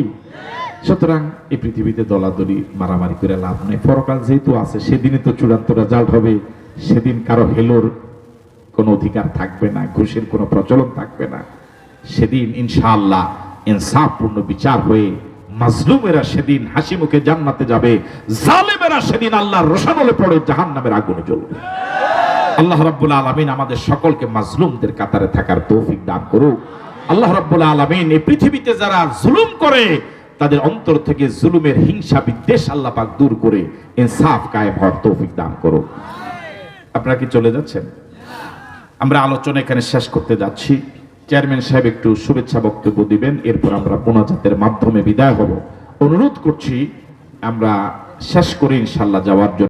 সুতরাং এই পৃথিবীতে দলাদলি মারামারি করে লাভ নেই। পরকাল যেহেতু আছে, সেদিনই তো চূড়ান্ত রেজাল্ট হবে। সেদিন কারো হেলোর কোনো অধিকার থাকবে না, ঘুষের কোনো প্রচলন থাকবে না। সেদিন ইনশাআল্লাহ ইনসাফপূর্ণ বিচার হয়ে মাজলুমেরা সেদিন হাসি মুখে জান্নাতে যাবে, জালেমেরা সেদিন আল্লাহর রোশানলে পড়ে জাহান্নামের আগুনে জ্বলবে। আল্লাহ রাব্বুল আলামিন আমাদের সকলকে মাজলুমদের কাতারে থাকার তৌফিক দান করুক। আল্লাহ রাব্বুল আলামিন এই পৃথিবীতে যারা জুলুম করে তাদের অন্তর থেকে জুলুমের হিংসা বিদ্বেষ আল্লাহ পাক দূর করে ইনসাফ কায়েম হওয়ার তৌফিক দান করুক। আপনারা কি চলে যাচ্ছেন? আমরা আলোচনা এখানে শেষ করতে যাচ্ছি। চেয়ারম্যান সাহেব একটু শুভেচ্ছা বক্তব্য দিবেন, এরপর আমরা মোনাজাতের মাধ্যমে বিদায় হব। অনুরোধ করছি আমরা শেষ করে ইনশাআল্লাহ যাওয়ার জন্য।